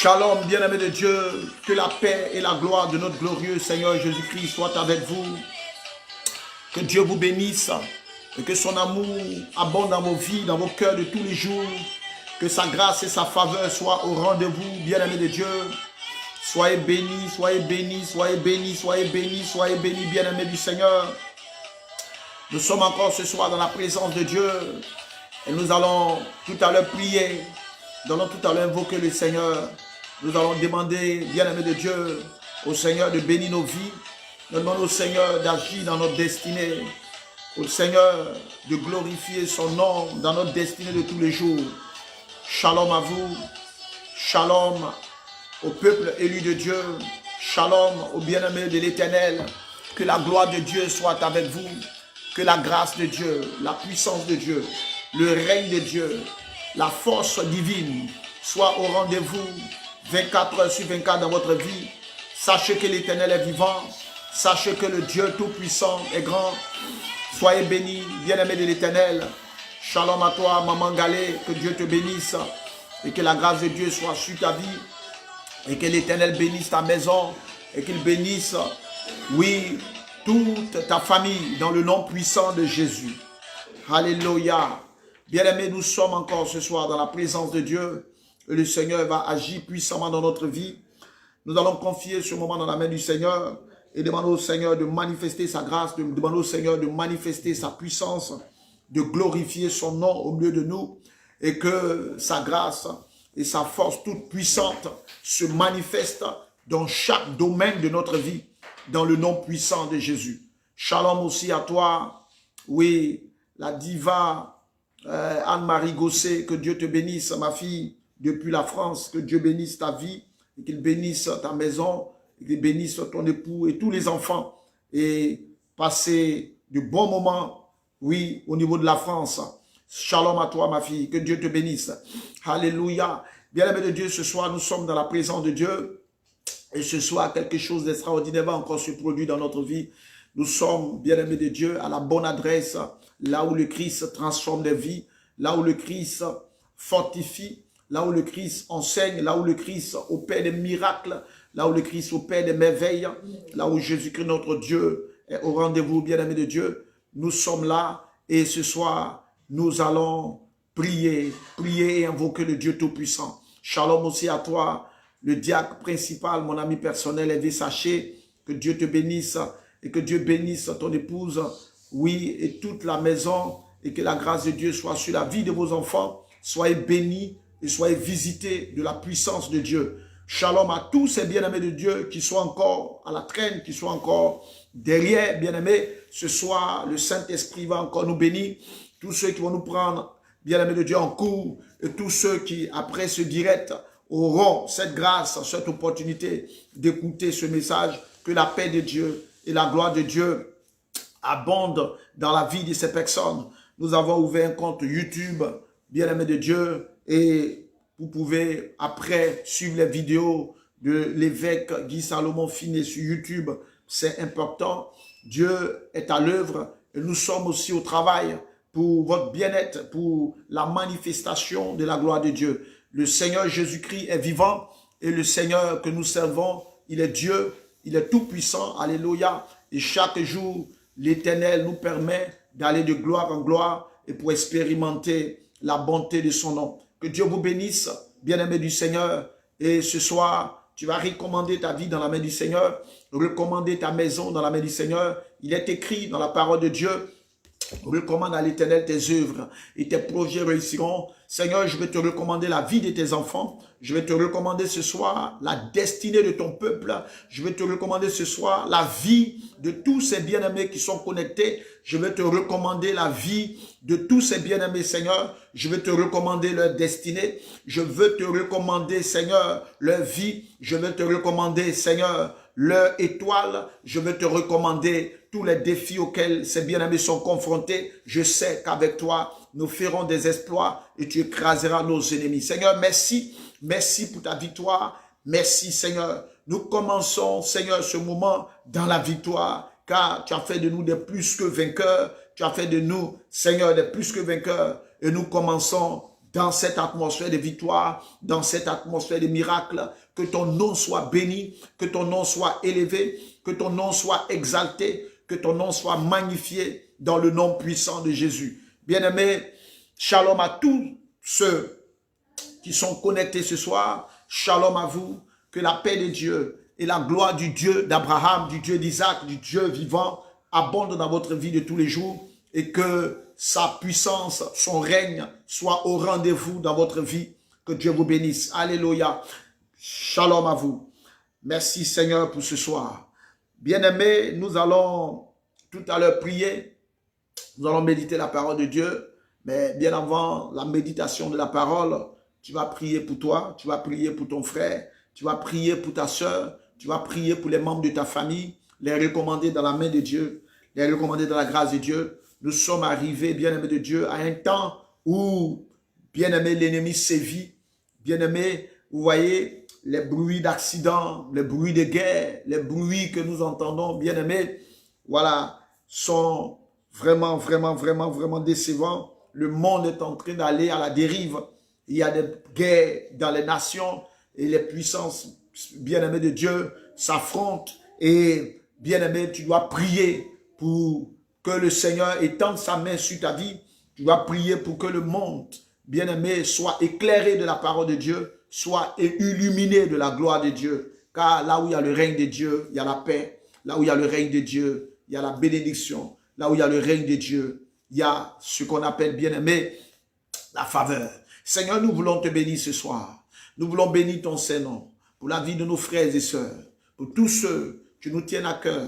Shalom, bien-aimés de Dieu, que la paix et la gloire de notre glorieux Seigneur Jésus-Christ soient avec vous. Que Dieu vous bénisse et que son amour abonde dans vos vies, dans vos cœurs de tous les jours. Que sa grâce et sa faveur soient au rendez-vous, bien-aimés de Dieu. Soyez bénis, soyez bénis, soyez bénis, soyez bénis, soyez bénis, bien-aimés du Seigneur. Nous sommes encore ce soir dans la présence de Dieu et nous allons tout à l'heure prier. Nous allons tout à l'heure invoquer le Seigneur. Nous allons demander, bien-aimé de Dieu, au Seigneur de bénir nos vies. Nous demandons au Seigneur d'agir dans notre destinée. Au Seigneur de glorifier son nom dans notre destinée de tous les jours. Shalom à vous. Shalom au peuple élu de Dieu. Shalom aux bien-aimés de l'Éternel. Que la gloire de Dieu soit avec vous. Que la grâce de Dieu, la puissance de Dieu, le règne de Dieu, la force divine soit au rendez-vous 24 heures sur 24 dans votre vie. Sachez que l'Éternel est vivant. Sachez que le Dieu Tout-Puissant est grand. Soyez bénis, bien-aimés de l'Éternel. Shalom à toi, Maman Galé. Que Dieu te bénisse et que la grâce de Dieu soit sur ta vie. Et que l'Éternel bénisse ta maison et qu'il bénisse, oui, toute ta famille dans le nom puissant de Jésus. Alléluia. Bien-aimés, nous sommes encore ce soir dans la présence de Dieu et le Seigneur va agir puissamment dans notre vie. Nous allons confier ce moment dans la main du Seigneur et demander au Seigneur de manifester sa grâce, de demander au Seigneur de manifester sa puissance, de glorifier son nom au milieu de nous et que sa grâce et sa force toute puissante se manifestent dans chaque domaine de notre vie, dans le nom puissant de Jésus. Shalom aussi à toi, oui, la diva Anne-Marie Gosset, que Dieu te bénisse, ma fille, depuis la France, que Dieu bénisse ta vie, et qu'il bénisse ta maison, et qu'il bénisse ton époux et tous les enfants, et passer de bons moments, oui, au niveau de la France. Shalom à toi, ma fille, que Dieu te bénisse. Alléluia. Bien-aimé de Dieu, ce soir, nous sommes dans la présence de Dieu, et ce soir, quelque chose d'extraordinaire va encore se produire dans notre vie. Nous sommes, bien-aimés de Dieu, à la bonne adresse, là où le Christ transforme des vies, là où le Christ fortifie, là où le Christ enseigne, là où le Christ opère des miracles, là où le Christ opère des merveilles, là où Jésus-Christ, notre Dieu, est au rendez-vous, bien-aimés de Dieu. Nous sommes là et ce soir, nous allons prier et invoquer le Dieu Tout-Puissant. Shalom aussi à toi, le diacre principal, mon ami personnel, Hervé Saché, que Dieu te bénisse et que Dieu bénisse ton épouse, oui, et toute la maison, et que la grâce de Dieu soit sur la vie de vos enfants. Soyez bénis et soyez visités de la puissance de Dieu. Shalom à tous ces bien-aimés de Dieu qui sont encore à la traîne, qui sont encore derrière, bien-aimés. Ce soir, le Saint-Esprit va encore nous bénir. Tous ceux qui vont nous prendre, bien-aimés de Dieu, en cours, et tous ceux qui, après ce direct, auront cette grâce, cette opportunité d'écouter ce message. Que la paix de Dieu et la gloire de Dieu abondent dans la vie de ces personnes. Nous avons ouvert un compte YouTube, bien-aimé de Dieu, et vous pouvez après suivre les vidéos de l'évêque Guy Salomon Finet sur YouTube. C'est important. Dieu est à l'œuvre et nous sommes aussi au travail pour votre bien-être, pour la manifestation de la gloire de Dieu. Le Seigneur Jésus-Christ est vivant et le Seigneur que nous servons, il est Dieu, il est tout puissant. Alléluia. Et chaque jour, l'Éternel nous permet d'aller de gloire en gloire et pour expérimenter la bonté de son nom. Que Dieu vous bénisse, bien-aimés du Seigneur. Et ce soir, tu vas recommander ta vie dans la main du Seigneur, recommander ta maison dans la main du Seigneur. Il est écrit dans la parole de Dieu, recommande à l'Éternel tes œuvres et tes projets réussiront. Seigneur, je vais te recommander la vie de tes enfants. Je vais te recommander ce soir la destinée de ton peuple. Je vais te recommander ce soir la vie de tous ces bien-aimés qui sont connectés. Je vais te recommander la vie de tous ces bien-aimés, Seigneur. Je vais te recommander leur destinée. Je veux te recommander, Seigneur, leur vie. Je vais te recommander, Seigneur, leur étoile. Je vais te recommander tous les défis auxquels ces bien-aimés sont confrontés. Je sais qu'avec toi, nous ferons des exploits et tu écraseras nos ennemis. Seigneur, merci. Merci pour ta victoire. Merci, Seigneur. Nous commençons, Seigneur, ce moment dans la victoire, car tu as fait de nous des plus que vainqueurs. Tu as fait de nous, Seigneur, des plus que vainqueurs. Et nous commençons dans cette atmosphère de victoire, dans cette atmosphère de miracle. Que ton nom soit béni, que ton nom soit élevé, que ton nom soit exalté, que ton nom soit magnifié dans le nom puissant de Jésus. Bien-aimés, shalom à tous ceux qui sont connectés ce soir. Shalom à vous. Que la paix de Dieu et la gloire du Dieu d'Abraham, du Dieu d'Isaac, du Dieu vivant abondent dans votre vie de tous les jours et que sa puissance, son règne soit au rendez-vous dans votre vie. Que Dieu vous bénisse. Alléluia. Shalom à vous. Merci Seigneur pour ce soir. Bien-aimés, nous allons tout à l'heure prier. Nous allons méditer la parole de Dieu. Mais bien avant la méditation de la parole, tu vas prier pour toi, tu vas prier pour ton frère, tu vas prier pour ta soeur, tu vas prier pour les membres de ta famille, les recommander dans la main de Dieu, les recommander dans la grâce de Dieu. Nous sommes arrivés, bien-aimés de Dieu, à un temps où, bien-aimé, l'ennemi sévit. Bien-aimé, vous voyez, les bruits d'accidents, les bruits de guerre, les bruits que nous entendons, bien-aimés, voilà, sont vraiment, vraiment, vraiment, vraiment décevants. Le monde est en train d'aller à la dérive. Il y a des guerres dans les nations et les puissances, bien-aimées de Dieu, s'affrontent. Et, bien-aimé, tu dois prier pour que le Seigneur étende sa main sur ta vie. Tu dois prier pour que le monde, bien-aimé, soit éclairé de la parole de Dieu, soit illuminé de la gloire de Dieu. Car là où il y a le règne de Dieu, il y a la paix. Là où il y a le règne de Dieu, il y a la bénédiction. Là où il y a le règne de Dieu, il y a ce qu'on appelle, bien-aimé, la faveur. Seigneur, nous voulons te bénir ce soir. Nous voulons bénir ton Saint-Nom pour la vie de nos frères et sœurs, pour tous ceux qui nous tiennent à cœur,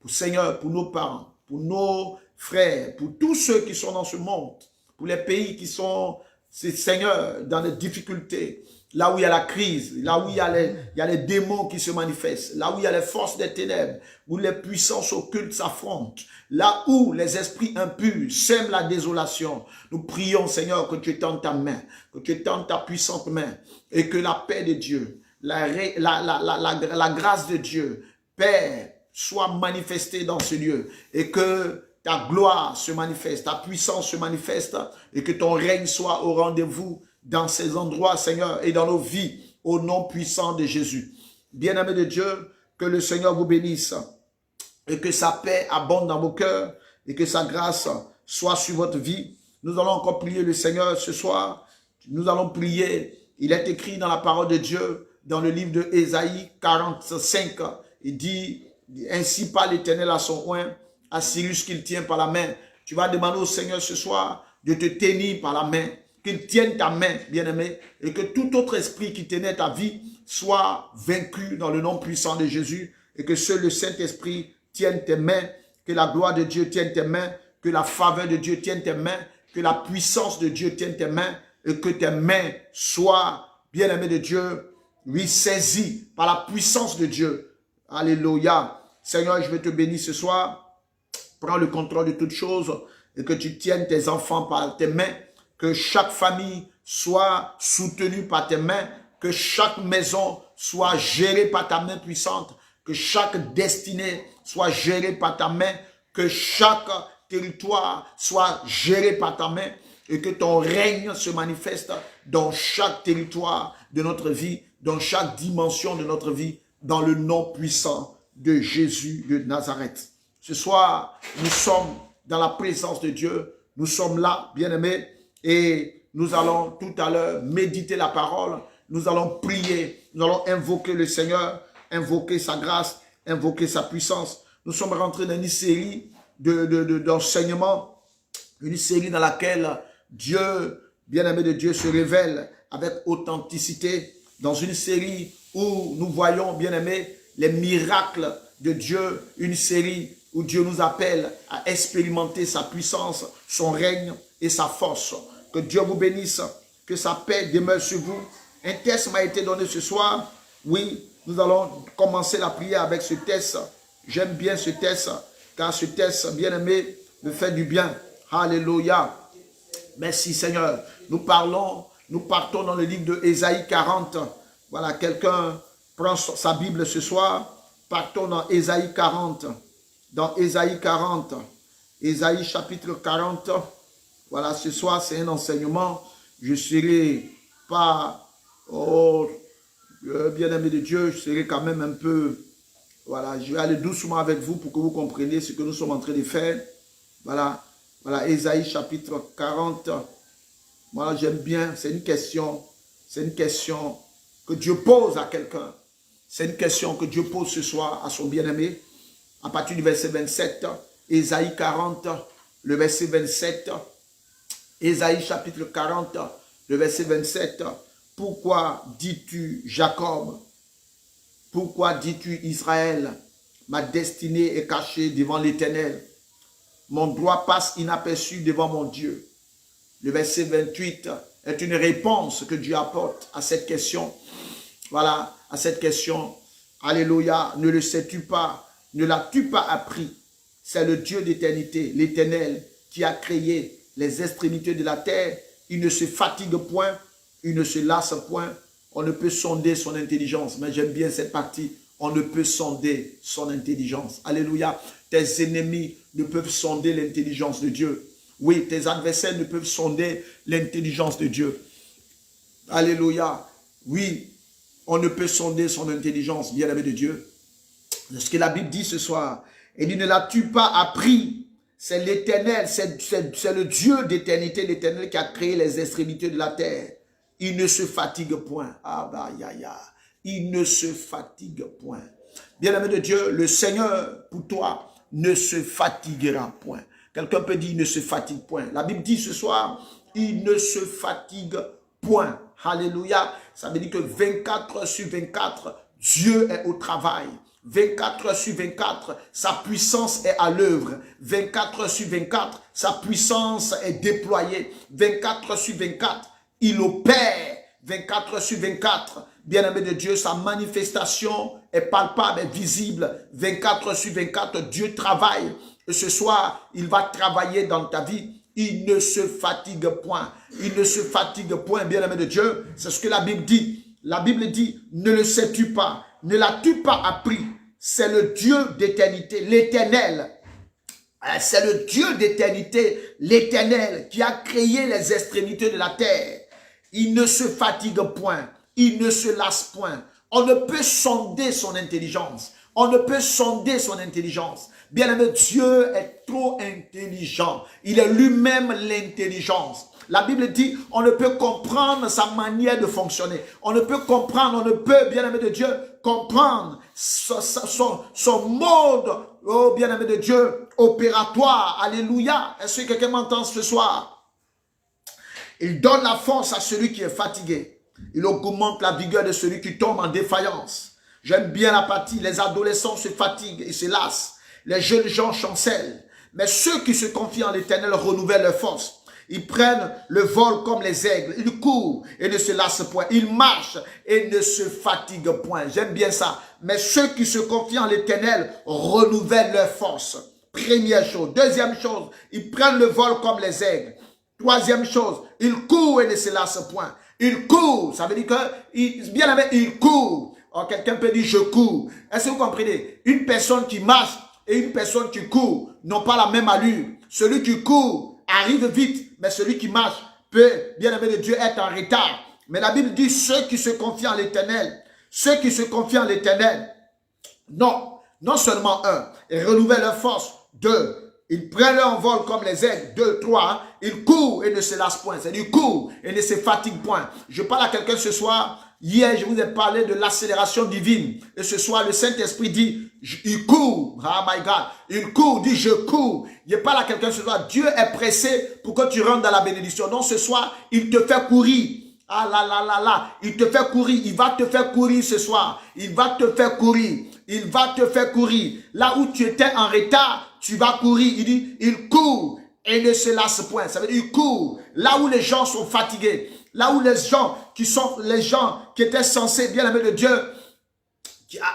pour Seigneur, pour nos parents, pour nos frères, pour tous ceux qui sont dans ce monde, pour les pays qui sont, Seigneur, dans les difficultés, là où il y a la crise, là où il y a les démons qui se manifestent, là où il y a les forces des ténèbres, où les puissances occultes s'affrontent, là où les esprits impurs sèment la désolation. Nous prions, Seigneur, que tu étendes ta main, que tu étendes ta puissante main, et que la paix de Dieu, la grâce de Dieu, Père, soit manifestée dans ce lieu, et que ta gloire se manifeste, ta puissance se manifeste, et que ton règne soit au rendez-vous dans ces endroits, Seigneur, et dans nos vies, au nom puissant de Jésus. Bien-aimés de Dieu, que le Seigneur vous bénisse, et que sa paix abonde dans vos cœurs, et que sa grâce soit sur votre vie. Nous allons encore prier le Seigneur ce soir. Nous allons prier. Il est écrit dans la parole de Dieu, dans le livre de Ésaïe 45, il dit, ainsi parle l'Éternel à son oint, à Cyrus qu'il tient par la main. Tu vas demander au Seigneur ce soir de te tenir par la main, qu'il tienne ta main, bien-aimé, et que tout autre esprit qui tenait ta vie soit vaincu dans le nom puissant de Jésus, et que seul le Saint-Esprit tienne tes mains, que la gloire de Dieu tienne tes mains, que la faveur de Dieu tienne tes mains, que la puissance de Dieu tienne tes mains, et que tes mains soient, bien-aimé de Dieu, oui, saisies par la puissance de Dieu. Alléluia. Seigneur, je veux te bénir ce soir. Prends le contrôle de toutes choses et que tu tiennes tes enfants par tes mains, que chaque famille soit soutenue par tes mains, que chaque maison soit gérée par ta main puissante, que chaque destinée soit gérée par ta main, que chaque territoire soit géré par ta main et que ton règne se manifeste dans chaque territoire de notre vie, dans chaque dimension de notre vie, dans le nom puissant de Jésus de Nazareth. Ce soir, nous sommes dans la présence de Dieu. Nous sommes là, bien-aimés, et nous allons tout à l'heure méditer la parole. Nous allons prier, nous allons invoquer le Seigneur, invoquer sa grâce, invoquer sa puissance. Nous sommes rentrés dans une série d'enseignements, une série dans laquelle Dieu, bien-aimé de Dieu, se révèle avec authenticité, dans une série où nous voyons, bien-aimés, les miracles de Dieu, une série où Dieu nous appelle à expérimenter sa puissance, son règne et sa force. Que Dieu vous bénisse, que sa paix demeure sur vous. Un test m'a été donné ce soir. Oui, nous allons commencer la prière avec ce test. J'aime bien ce test, car ce test, bien-aimé, me fait du bien. Alléluia. Merci Seigneur. Nous partons dans le livre de Ésaïe 40. Voilà, quelqu'un prend sa Bible ce soir. Partons dans Ésaïe 40. Dans Ésaïe 40. Ésaïe chapitre 40. Voilà, ce soir, c'est un enseignement je ne serai pas, oh, bien-aimé de Dieu, je serai quand même un peu, voilà, je vais aller doucement avec vous pour que vous compreniez ce que nous sommes en train de faire. Voilà, voilà, Ésaïe chapitre 40. Moi, j'aime bien, c'est une question que Dieu pose à quelqu'un. C'est une question que Dieu pose ce soir à son bien-aimé. À partir du verset 27, Ésaïe 40, le verset 27. Ésaïe chapitre 40, le verset 27. Pourquoi dis-tu Jacob? Pourquoi dis-tu Israël? Ma destinée est cachée devant l'Éternel. Mon droit passe inaperçu devant mon Dieu. Le verset 28 est une réponse que Dieu apporte à cette question. Voilà, à cette question. Alléluia, ne le sais-tu pas? Ne l'as-tu pas appris? C'est le Dieu d'éternité, l'Éternel, qui a créé les extrémités de la terre. Il ne se fatigue point, il ne se lasse point. On ne peut sonder son intelligence. Mais j'aime bien cette partie. On ne peut sonder son intelligence. Alléluia. Tes ennemis ne peuvent sonder l'intelligence de Dieu. Oui, tes adversaires ne peuvent sonder l'intelligence de Dieu. Alléluia. Oui, on ne peut sonder son intelligence, bien-aimé de Dieu. C'est ce que la Bible dit ce soir. Elle dit, ne l'as-tu pas appris? C'est l'Éternel, c'est le Dieu d'éternité, l'Éternel qui a créé les extrémités de la terre. Il ne se fatigue point. Ah bah, il ne se fatigue point. Bien-aimé de Dieu, le Seigneur, pour toi, ne se fatiguera point. Quelqu'un peut dire, il ne se fatigue point. La Bible dit ce soir, il ne se fatigue point. Alléluia. Ça veut dire que 24 heures sur 24, Dieu est au travail. 24 heures sur 24, sa puissance est à l'œuvre. 24 heures sur 24, sa puissance est déployée. 24 heures sur 24, il opère. 24 heures sur 24, bien-aimé de Dieu, sa manifestation est palpable, est visible. 24 heures sur 24, Dieu travaille. Et ce soir, il va travailler dans ta vie. Il ne se fatigue point. Il ne se fatigue point, bien-aimé de Dieu. C'est ce que la Bible dit. La Bible dit, ne le sais-tu pas? Ne l'as-tu pas appris? C'est le Dieu d'éternité, l'Éternel. C'est le Dieu d'éternité, l'Éternel, qui a créé les extrémités de la terre. Il ne se fatigue point. Il ne se lasse point. On ne peut sonder son intelligence. On ne peut sonder son intelligence. Bien-aimé, Dieu est trop intelligent. Il est lui-même l'intelligence. La Bible dit, on ne peut comprendre sa manière de fonctionner. On ne peut comprendre, on ne peut, bien-aimé de Dieu, comprendre son mode, oh bien-aimé de Dieu, opératoire. Alléluia. Est-ce que quelqu'un m'entend ce soir? Il donne la force à celui qui est fatigué. Il augmente la vigueur de celui qui tombe en défaillance. J'aime bien la partie. Les adolescents se fatiguent et se lassent. Les jeunes gens chancellent. Mais ceux qui se confient en l'Éternel renouvellent leurs forces. Ils prennent le vol comme les aigles. Ils courent et ne se lassent point. Ils marchent et ne se fatiguent point. J'aime bien ça. Mais ceux qui se confient en l'Éternel renouvellent leurs forces. Première chose. Deuxième chose, ils prennent le vol comme les aigles. Troisième chose, ils courent et ne se lassent point. Ils courent. Ça veut dire que, bien aimé, ils courent. Oh, quelqu'un peut dire je cours. Est-ce que vous comprenez? Une personne qui marche et une personne qui court n'ont pas la même allure. Celui qui court arrive vite, mais celui qui marche peut, bien aimé de Dieu, être en retard. Mais la Bible dit ceux qui se confient en l'Éternel, ceux qui se confient en l'Éternel, non seulement ils renouvellent leur force. 2, ils prennent leur vol comme les aigles. 2, 3, ils courent et ne se lassent point. C'est-à-dire, ils courent et ne se fatiguent point. Je parle à quelqu'un ce soir. Hier, je vous ai parlé de l'accélération divine. Et ce soir, le Saint-Esprit dit, il court. Oh my God. Il court, dit je cours. Je parle à quelqu'un ce soir. Dieu est pressé pour que tu rentres dans la bénédiction. Donc ce soir, il te fait courir. Ah là là là là. Il te fait courir. Il va te faire courir ce soir. Il va te faire courir. Il va te faire courir. Là où tu étais en retard, tu vas courir. Il dit, il court et ne se lasse point. Ça veut dire, il court. Là où les gens sont fatigués. Là où les gens qui étaient censés, bien aimés de Dieu,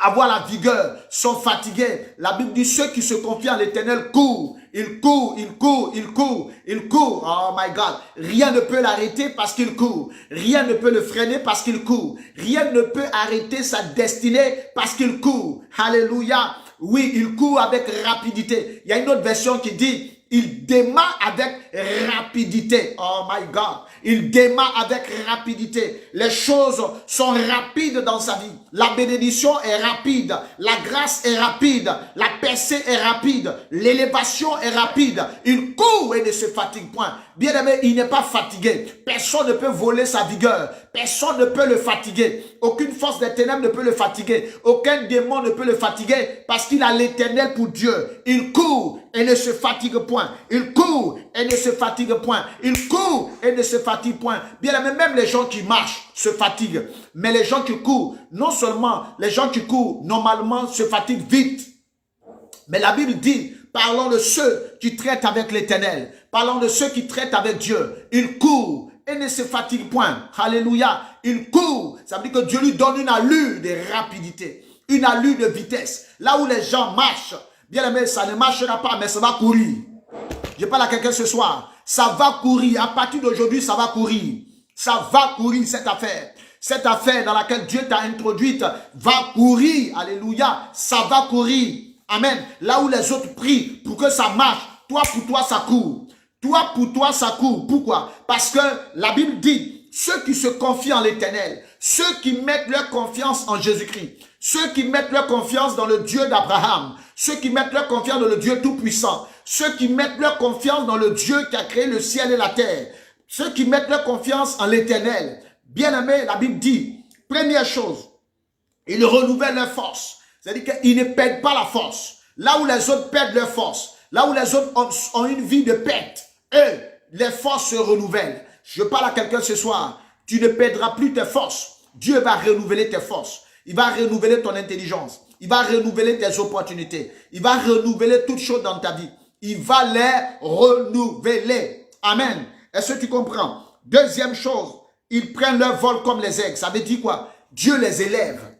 avoir la vigueur, sont fatigués. La Bible dit, ceux qui se confient en l'Éternel courent. Il court, il court, il court, il court. Oh my God. Rien ne peut l'arrêter parce qu'il court. Rien ne peut le freiner parce qu'il court. Rien ne peut arrêter sa destinée parce qu'il court. Alléluia. Oui, il court avec rapidité. Il y a une autre version qui dit, il démarre avec rapidité. Oh my God. Il démarre avec rapidité. Les choses sont rapides dans sa vie. La bénédiction est rapide. La grâce est rapide. La percée est rapide. L'élévation est rapide. Il court et ne se fatigue point. Bien aimé, il n'est pas fatigué. Personne ne peut voler sa vigueur. Personne ne peut le fatiguer. Aucune force des ténèbres ne peut le fatiguer. Aucun démon ne peut le fatiguer parce qu'il a l'Éternel pour Dieu. Il court et ne se fatigue point. Il court et ne se fatigue point. Il court et ne se fatigue point. Bien aimé, même les gens qui marchent se fatiguent. Mais les gens qui courent, non seulement les gens qui courent, normalement se fatiguent vite. Mais la Bible dit, parlons de ceux qui traitent avec l'Éternel. Parlons de ceux qui traitent avec Dieu. Ils courent et ne se fatiguent point. Alléluia. Ils courent. Ça veut dire que Dieu lui donne une allure de rapidité. Une allure de vitesse. Là où les gens marchent, bien aimé, ça ne marchera pas, mais ça va courir. Je parle à quelqu'un ce soir. Ça va courir. À partir d'aujourd'hui, ça va courir. Ça va courir cette affaire. Cette affaire dans laquelle Dieu t'a introduite va courir. Alléluia. Ça va courir. Amen. Là où les autres prient pour que ça marche, toi pour toi ça court. Toi pour toi ça court. Pourquoi? Parce que la Bible dit, ceux qui se confient en l'Éternel, ceux qui mettent leur confiance en Jésus-Christ, ceux qui mettent leur confiance dans le Dieu d'Abraham, ceux qui mettent leur confiance dans le Dieu Tout-Puissant, ceux qui mettent leur confiance dans le Dieu qui a créé le ciel et la terre, ceux qui mettent leur confiance en l'Éternel. Bien-aimé, la Bible dit, première chose, ils renouvellent leur force. C'est-à-dire qu'ils ne perdent pas la force. Là où les autres perdent leur force, là où les autres ont une vie de perte, eux, les forces se renouvellent. Je parle à quelqu'un ce soir, tu ne perdras plus tes forces. Dieu va renouveler tes forces. Il va renouveler ton intelligence. Il va renouveler tes opportunités. Il va renouveler toutes choses dans ta vie. Il va les renouveler. Amen. Est-ce que tu comprends? Deuxième chose, ils prennent leur vol comme les aigles. Ça veut dire quoi? Dieu les élève.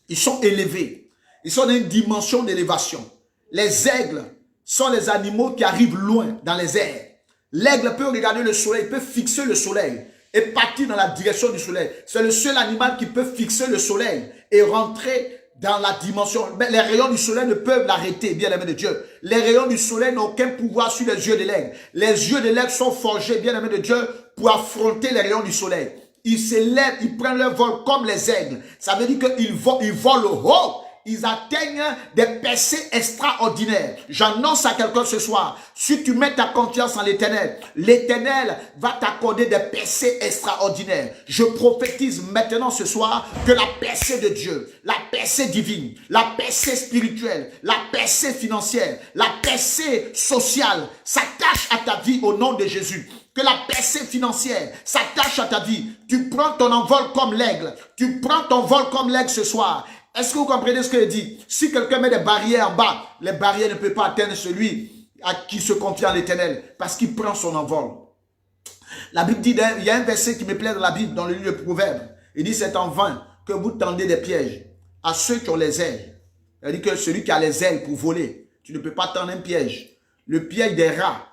Ils sont élevés. Ils sont dans une dimension d'élévation. Les aigles sont les animaux qui arrivent loin dans les airs. L'aigle peut regarder le soleil, peut fixer le soleil et partir dans la direction du soleil. C'est le seul animal qui peut fixer le soleil et rentrer dans la dimension. Mais les rayons du soleil ne peuvent l'arrêter, bien aimé de Dieu. Les rayons du soleil n'ont aucun pouvoir sur les yeux de l'aigle. Les yeux de l'aigle sont forgés, bien aimé de Dieu, pour affronter les rayons du soleil. Ils s'élèvent, ils prennent leur vol comme les aigles. Ça veut dire qu'ils volent haut. Ils atteignent des percées extraordinaires. J'annonce à quelqu'un ce soir, si tu mets ta confiance en l'Éternel, l'Éternel va t'accorder des percées extraordinaires. Je prophétise maintenant ce soir que la percée de Dieu, la percée divine, la percée spirituelle, la percée financière, la percée sociale s'attache à ta vie au nom de Jésus. Que la percée financière s'attache à ta vie. Tu prends ton envol comme l'aigle. Tu prends ton vol comme l'aigle ce soir. Est-ce que vous comprenez ce que je dis? Si quelqu'un met des barrières en bas, les barrières ne peuvent pas atteindre celui à qui se confie en l'Éternel parce qu'il prend son envol. La Bible dit, il y a un verset qui me plaît dans la Bible, dans le livre de Proverbes. Il dit, c'est en vain que vous tendez des pièges à ceux qui ont les ailes. C'est-à-dire que celui qui a les ailes pour voler, tu ne peux pas tendre un piège. Le piège des rats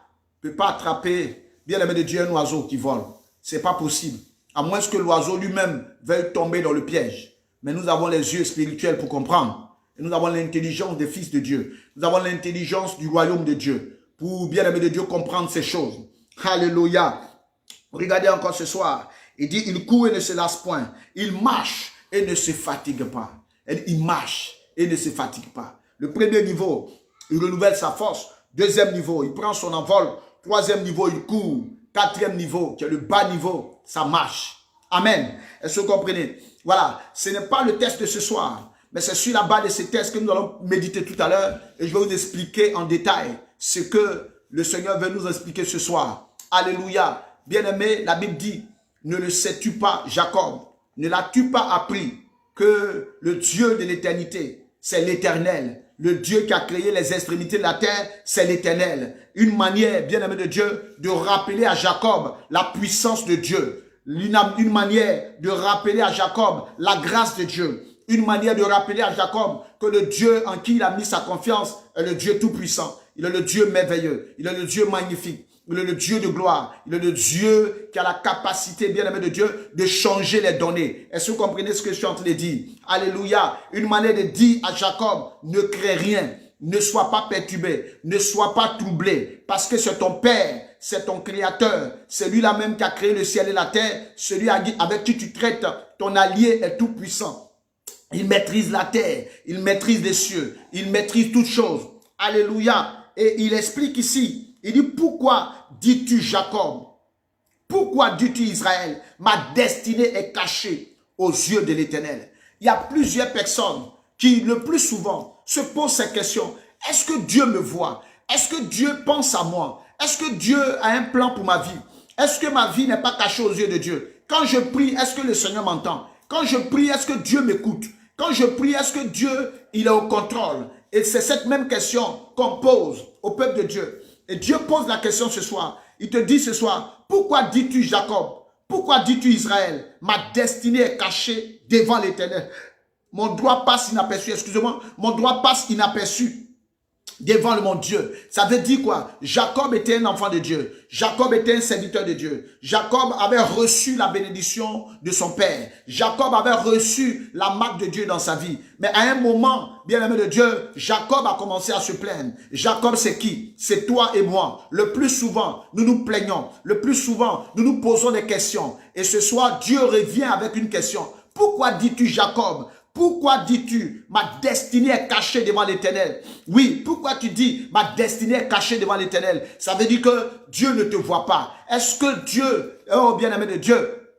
ne peut pas attraper, bien aimé de Dieu, un oiseau qui vole. Ce n'est pas possible. À moins que l'oiseau lui-même veuille tomber dans le piège. Mais nous avons les yeux spirituels pour comprendre. Et nous avons l'intelligence des fils de Dieu. Nous avons l'intelligence du royaume de Dieu. Pour, bien aimé de Dieu, comprendre ces choses. Alléluia. Regardez encore ce soir. Il dit, il court et ne se lasse point. Il marche et ne se fatigue pas. Il marche et ne se fatigue pas. Le premier niveau, il renouvelle sa force. Deuxième niveau, il prend son envol. Troisième niveau, il court. Quatrième niveau, qui est le bas niveau, ça marche. Amen. Est-ce que vous comprenez? Voilà, ce n'est pas le test de ce soir, mais c'est sur la base de ces tests que nous allons méditer tout à l'heure et je vais vous expliquer en détail ce que le Seigneur veut nous expliquer ce soir. Alléluia. Bien-aimé, la Bible dit, ne le sais-tu pas, Jacob, ne l'as-tu pas appris que le Dieu de l'éternité, c'est l'Éternel. Le Dieu qui a créé les extrémités de la terre, c'est l'Éternel. Une manière, bien-aimé de Dieu, de rappeler à Jacob la puissance de Dieu. Une manière de rappeler à Jacob la grâce de Dieu. Une manière de rappeler à Jacob que le Dieu en qui il a mis sa confiance est le Dieu tout-puissant. Il est le Dieu merveilleux. Il est le Dieu magnifique. Il est le Dieu de gloire. Il est le Dieu qui a la capacité, bien aimé de Dieu, de changer les données. Est-ce que vous comprenez ce que je suis en train de dire? Alléluia. Une manière de dire à Jacob, ne crée rien. Ne sois pas perturbé. Ne sois pas troublé. Parce que c'est ton Père c'est ton créateur. C'est lui-là même qui a créé le ciel et la terre. Celui avec qui tu traites, ton allié est tout puissant. Il maîtrise la terre, il maîtrise les cieux, il maîtrise toutes choses. Alléluia. Et il explique ici, il dit, pourquoi dis-tu Jacob? Pourquoi dis-tu Israël? Ma destinée est cachée aux yeux de l'Éternel. Il y a plusieurs personnes qui, le plus souvent, se posent cette question. Est-ce que Dieu me voit? Est-ce que Dieu pense à moi? Est-ce que Dieu a un plan pour ma vie? Est-ce que ma vie n'est pas cachée aux yeux de Dieu? Quand je prie, est-ce que le Seigneur m'entend? Quand je prie, est-ce que Dieu m'écoute? Quand je prie, est-ce que Dieu, il est au contrôle? Et c'est cette même question qu'on pose au peuple de Dieu. Et Dieu pose la question ce soir. Il te dit ce soir, pourquoi dis-tu Jacob? Pourquoi dis-tu Israël? Ma destinée est cachée devant l'Éternel. Mon droit passe inaperçu, excusez-moi, mon droit passe inaperçu devant mon Dieu. Ça veut dire quoi? Jacob était un enfant de Dieu. Jacob était un serviteur de Dieu. Jacob avait reçu la bénédiction de son père. Jacob avait reçu la marque de Dieu dans sa vie. Mais à un moment, bien-aimé de Dieu, Jacob a commencé à se plaindre. Jacob, c'est qui? C'est toi et moi. Le plus souvent, nous nous plaignons. Le plus souvent, nous nous posons des questions. Et ce soir, Dieu revient avec une question. Pourquoi dis-tu Jacob? Pourquoi dis-tu, ma destinée est cachée devant l'Éternel? Oui, pourquoi tu dis, ma destinée est cachée devant l'Éternel? Ça veut dire que Dieu ne te voit pas. Est-ce que Dieu, oh bien-aimé de Dieu,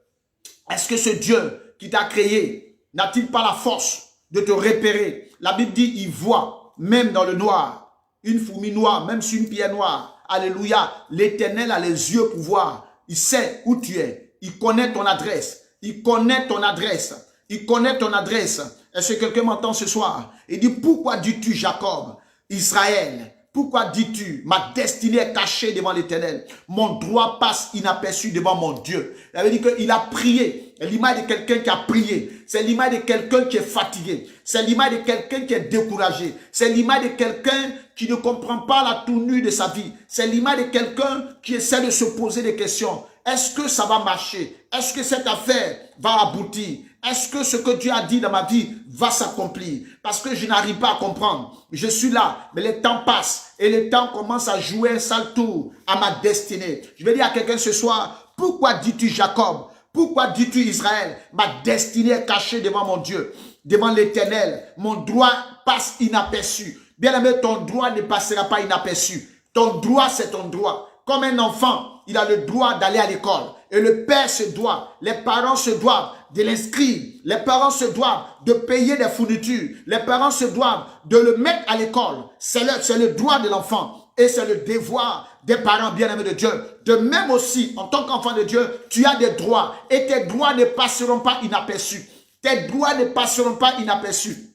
est-ce que ce Dieu qui t'a créé n'a-t-il pas la force de te repérer? La Bible dit, il voit, même dans le noir, une fourmi noire, même sur une pierre noire. Alléluia, l'Éternel a les yeux pour voir. Il sait où tu es. Il connaît ton adresse. Il connaît ton adresse. Il connaît ton adresse. Est-ce que quelqu'un m'entend ce soir? Il dit, pourquoi dis-tu Jacob, Israël? Pourquoi dis-tu, ma destinée est cachée devant l'Éternel? Mon droit passe inaperçu devant mon Dieu. Ça veut dire qu'il a prié. C'est l'image de quelqu'un qui a prié. C'est l'image de quelqu'un qui est fatigué. C'est l'image de quelqu'un qui est découragé. C'est l'image de quelqu'un qui ne comprend pas la tournure de sa vie. C'est l'image de quelqu'un qui essaie de se poser des questions. Est-ce que ça va marcher? Est-ce que cette affaire va aboutir? Est-ce que ce que Dieu a dit dans ma vie va s'accomplir? Parce que je n'arrive pas à comprendre. Je suis là, mais le temps passe et le temps commence à jouer un sale tour à ma destinée. Je vais dire à quelqu'un ce soir, pourquoi dis-tu Jacob? Pourquoi dis-tu Israël? Ma destinée est cachée devant mon Dieu, devant l'Éternel. Mon droit passe inaperçu. Bien aimé, ton droit ne passera pas inaperçu. Ton droit, c'est ton droit. Comme un enfant, il a le droit d'aller à l'école. Et le père se doit, les parents se doivent de l'inscrire. Les parents se doivent de payer des fournitures. Les parents se doivent de le mettre à l'école. C'est le droit de l'enfant. Et c'est le devoir des parents bien-aimés de Dieu. De même aussi, en tant qu'enfant de Dieu, tu as des droits. Et tes droits ne passeront pas inaperçus. Tes droits ne passeront pas inaperçus.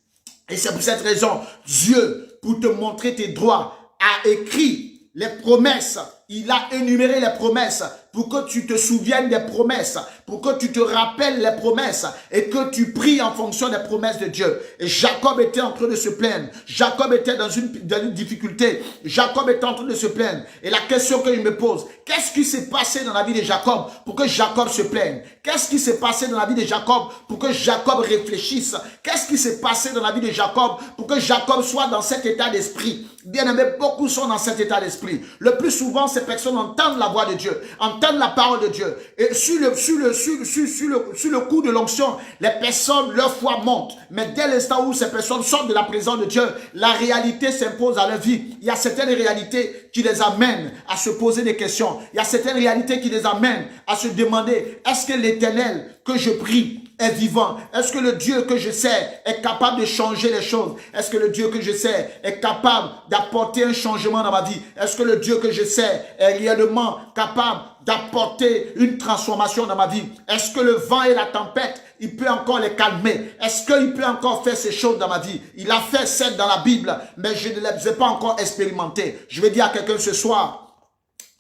Et c'est pour cette raison, Dieu, pour te montrer tes droits, a écrit les promesses. Il a énuméré les promesses pour que tu te souviennes des promesses, pour que tu te rappelles les promesses et que tu pries en fonction des promesses de Dieu. Et Jacob était en train de se plaindre. Jacob était dans une difficulté. Jacob était en train de se plaindre. Et la question que je me pose, qu'est-ce qui s'est passé dans la vie de Jacob pour que Jacob se plaigne? Qu'est-ce qui s'est passé dans la vie de Jacob pour que Jacob réfléchisse? Qu'est-ce qui s'est passé dans la vie de Jacob pour que Jacob soit dans cet état d'esprit? Bien aimé, beaucoup sont dans cet état d'esprit. Le plus souvent, ces personnes entendent la voix de Dieu, entendent la parole de Dieu. Et sur le coup de l'onction, les personnes, leur foi monte. Mais dès l'instant où ces personnes sortent de la présence de Dieu, la réalité s'impose à leur vie. Il y a certaines réalités qui les amènent à se poser des questions. Il y a certaines réalités qui les amènent à se demander, est-ce que l'Éternel que je prie est vivant? Est-ce que le Dieu que je sais est capable de changer les choses? Est-ce que le Dieu que je sais est capable d'apporter un changement dans ma vie? Est-ce que le Dieu que je sais est réellement capable d'apporter une transformation dans ma vie? Est-ce que le vent et la tempête, il peut encore les calmer? Est-ce qu'il peut encore faire ces choses dans ma vie? Il a fait certes dans la Bible, mais je ne les ai pas encore expérimentées. Je vais dire à quelqu'un ce soir,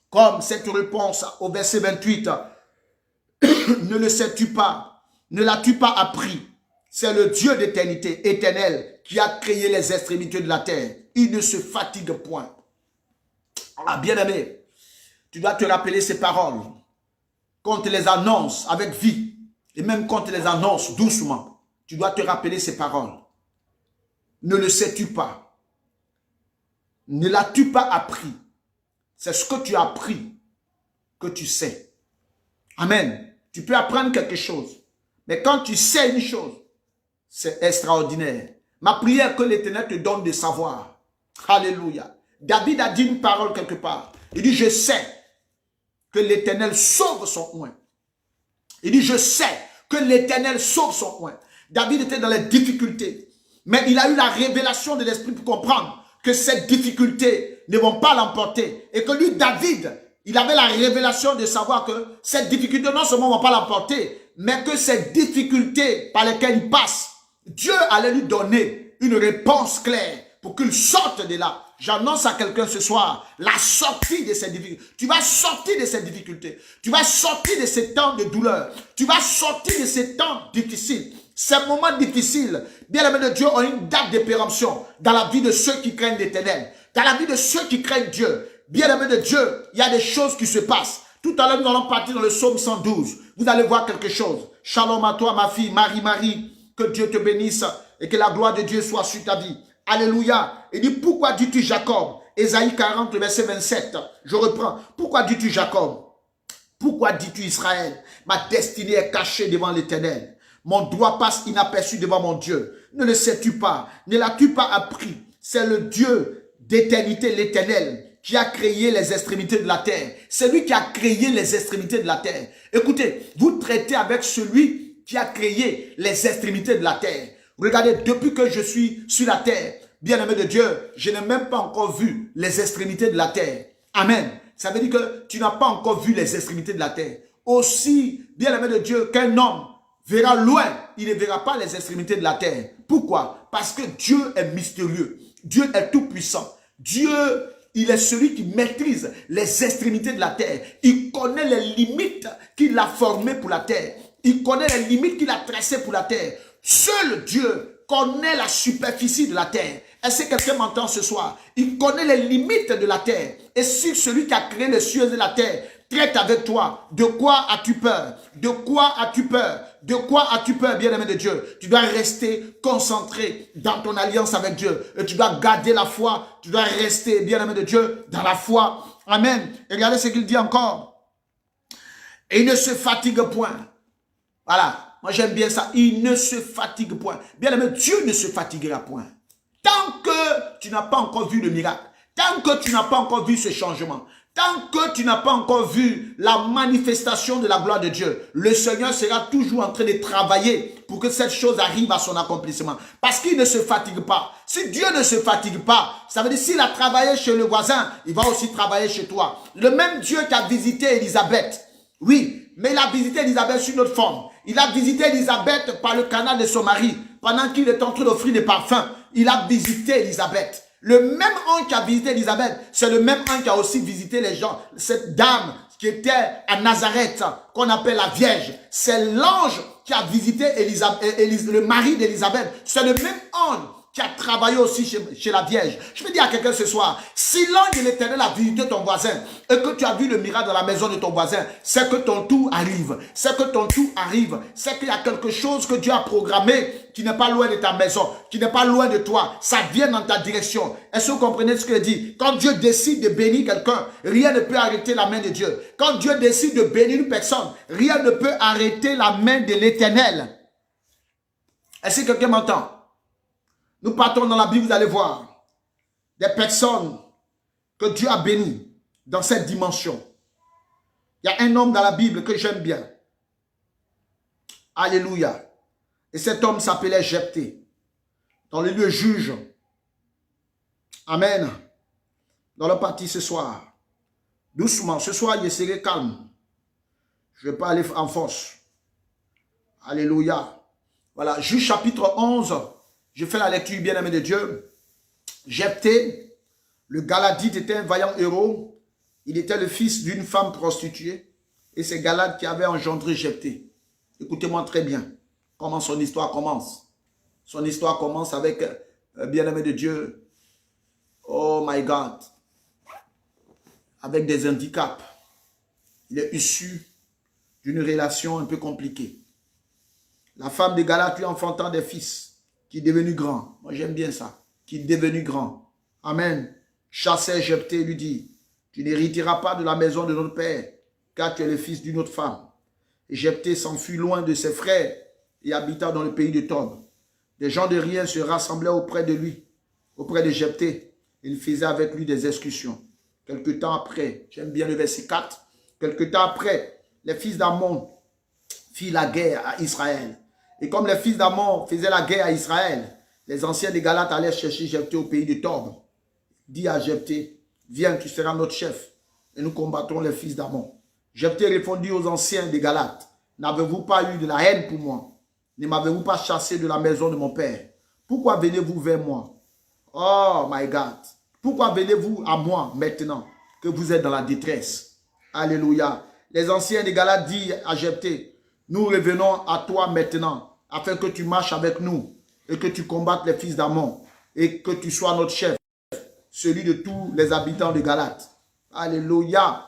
comme cette réponse au verset 28, ne le sais-tu pas? Ne l'as-tu pas appris? C'est le Dieu d'éternité, éternel, qui a créé les extrémités de la terre. Il ne se fatigue point. Ah, bien-aimé, tu dois te rappeler ces paroles. Quand on te les annonce avec vie, et même quand on te les annonce doucement, tu dois te rappeler ces paroles. Ne le sais-tu pas? Ne l'as-tu pas appris? C'est ce que tu as appris que tu sais. Amen. Tu peux apprendre quelque chose. Mais quand tu sais une chose, c'est extraordinaire. Ma prière est que l'Éternel te donne de savoir. Alléluia. David a dit une parole quelque part. Il dit, je sais que l'Éternel sauve son oint. Il dit, je sais que l'Éternel sauve son oint. David était dans les difficultés. Mais il a eu la révélation de l'Esprit pour comprendre que ces difficultés ne vont pas l'emporter. Et que lui, David, il avait la révélation de savoir que ces difficultés non seulement ne vont pas l'emporter, mais que ces difficultés par lesquelles il passe, Dieu allait lui donner une réponse claire pour qu'il sorte de là. J'annonce à quelqu'un ce soir la sortie de ces difficultés. Tu vas sortir de ces difficultés. Tu vas sortir de ces temps de douleur. Tu vas sortir de ces temps difficiles. Ces moments difficiles, bien aimés de Dieu, ont une date de péremption dans la vie de ceux qui craignent l'Éternel. Dans la vie de ceux qui craignent Dieu. Bien aimés de Dieu, il y a des choses qui se passent. Tout à l'heure, nous allons partir dans le psaume 112. Vous allez voir quelque chose. Shalom à toi, ma fille, Marie. Que Dieu te bénisse et que la gloire de Dieu soit sur ta vie. Alléluia. Il dit, pourquoi dis-tu Jacob? Ésaïe 40, verset 27. Je reprends. Pourquoi dis-tu Jacob? Pourquoi dis-tu Israël? Ma destinée est cachée devant l'Éternel. Mon doigt passe inaperçu devant mon Dieu. Ne le sais-tu pas? Ne l'as-tu pas appris? C'est le Dieu d'éternité, l'Éternel, qui a créé les extrémités de la terre. C'est lui qui a créé les extrémités de la terre. Écoutez, vous traitez avec celui qui a créé les extrémités de la terre. Regardez, depuis que je suis sur la terre, bien-aimé de Dieu, je n'ai même pas encore vu les extrémités de la terre. Amen. Ça veut dire que tu n'as pas encore vu les extrémités de la terre. Aussi, bien-aimé de Dieu, qu'un homme verra loin, il ne verra pas les extrémités de la terre. Pourquoi? Parce que Dieu est mystérieux. Dieu est tout puissant. Dieu, il est celui qui maîtrise les extrémités de la terre. Il connaît les limites qu'il a formées pour la terre. Il connaît les limites qu'il a tracées pour la terre. Seul Dieu connaît la superficie de la terre. Est-ce que quelqu'un m'entend ce soir? Il connaît les limites de la terre. Et si celui qui a créé les cieux et la terre traite avec toi, de quoi as-tu peur? De quoi as-tu peur? De quoi as-tu peur, bien-aimé de Dieu? Tu dois rester concentré dans ton alliance avec Dieu. Et tu dois garder la foi. Tu dois rester, bien-aimé de Dieu, dans la foi. Amen. Et regardez ce qu'il dit encore. Et il ne se fatigue point. Voilà, moi j'aime bien ça. Il ne se fatigue point. Bien aimé, Dieu ne se fatiguera point. Tant que tu n'as pas encore vu le miracle, tant que tu n'as pas encore vu ce changement, tant que tu n'as pas encore vu la manifestation de la gloire de Dieu, le Seigneur sera toujours en train de travailler pour que cette chose arrive à son accomplissement. Parce qu'il ne se fatigue pas. Si Dieu ne se fatigue pas, ça veut dire s'il a travaillé chez le voisin, il va aussi travailler chez toi. Le même Dieu qui a visité Élisabeth, oui, mais il a visité Élisabeth sous une autre forme. Il a visité Élisabeth par le canal de son mari. Pendant qu'il est en train d'offrir des parfums, il a visité Élisabeth. Le même ange qui a visité Élisabeth, c'est le même ange qui a aussi visité les gens. Cette dame qui était à Nazareth, qu'on appelle la Vierge. C'est l'ange qui a visité le mari d'Élisabeth. C'est le même ange qui a travaillé aussi chez la Vierge. Je peux dire à quelqu'un ce soir, si l'ange de l'Éternel a visité ton voisin et que tu as vu le miracle dans la maison de ton voisin, c'est que ton tour arrive. C'est que ton tour arrive. C'est qu'il y a quelque chose que Dieu a programmé qui n'est pas loin de ta maison, qui n'est pas loin de toi. Ça vient dans ta direction. Est-ce que vous comprenez ce que je dis? Quand Dieu décide de bénir quelqu'un, rien ne peut arrêter la main de Dieu. Quand Dieu décide de bénir une personne, rien ne peut arrêter la main de l'Éternel. Est-ce que quelqu'un m'entend? Nous partons dans la Bible, vous allez voir des personnes que Dieu a bénies dans cette dimension. Il y a un homme dans la Bible que j'aime bien. Alléluia. Et cet homme s'appelait Jephthé. Dans le lieu juge. Amen. Dans le parti ce soir. Doucement. Ce soir, je serai calme. Je ne vais pas aller en force. Alléluia. Voilà. Juge chapitre 11. Je fais la lecture, bien-aimé de Dieu. Jephthé, le Galadite, était un vaillant héros. Il était le fils d'une femme prostituée. Et c'est Galad qui avait engendré Jephthé. Écoutez-moi très bien comment son histoire commence. Son histoire commence avec, bien-aimé de Dieu, oh my God, avec des handicaps. Il est issu d'une relation un peu compliquée. La femme de Galad lui enfantant des fils. Qui est devenu grand. Moi, j'aime bien ça. Qui est devenu grand. Amen. Chassait Jephthé lui dit, tu n'hériteras pas de la maison de notre père. car tu es le fils d'une autre femme. Et Jephthé s'enfuit loin de ses frères et habita dans le pays de Tob. Des gens de rien se rassemblaient auprès de lui, auprès de Jephthé. Il faisait avec lui des excursions. Quelque temps après, j'aime bien le verset 4, quelque temps après, les fils d'Ammon firent la guerre à Israël. Et comme les fils d'Ammon faisaient la guerre à Israël, les anciens des Galates allèrent chercher Jephthé au pays de Tob. Dit à Jephthé, viens, tu seras notre chef, et nous combattrons les fils d'Ammon. Jephthé répondit aux anciens des Galates, n'avez-vous pas eu de la haine pour moi? Ne m'avez-vous pas chassé de la maison de mon père? Pourquoi venez-vous vers moi? Oh my God! Pourquoi venez-vous à moi maintenant que vous êtes dans la détresse? Alléluia! Les anciens des Galates disent à Jephthé, nous revenons à toi maintenant, afin que tu marches avec nous, et que tu combattes les fils d'Ammon, et que tu sois notre chef, celui de tous les habitants de Galates. Alléluia!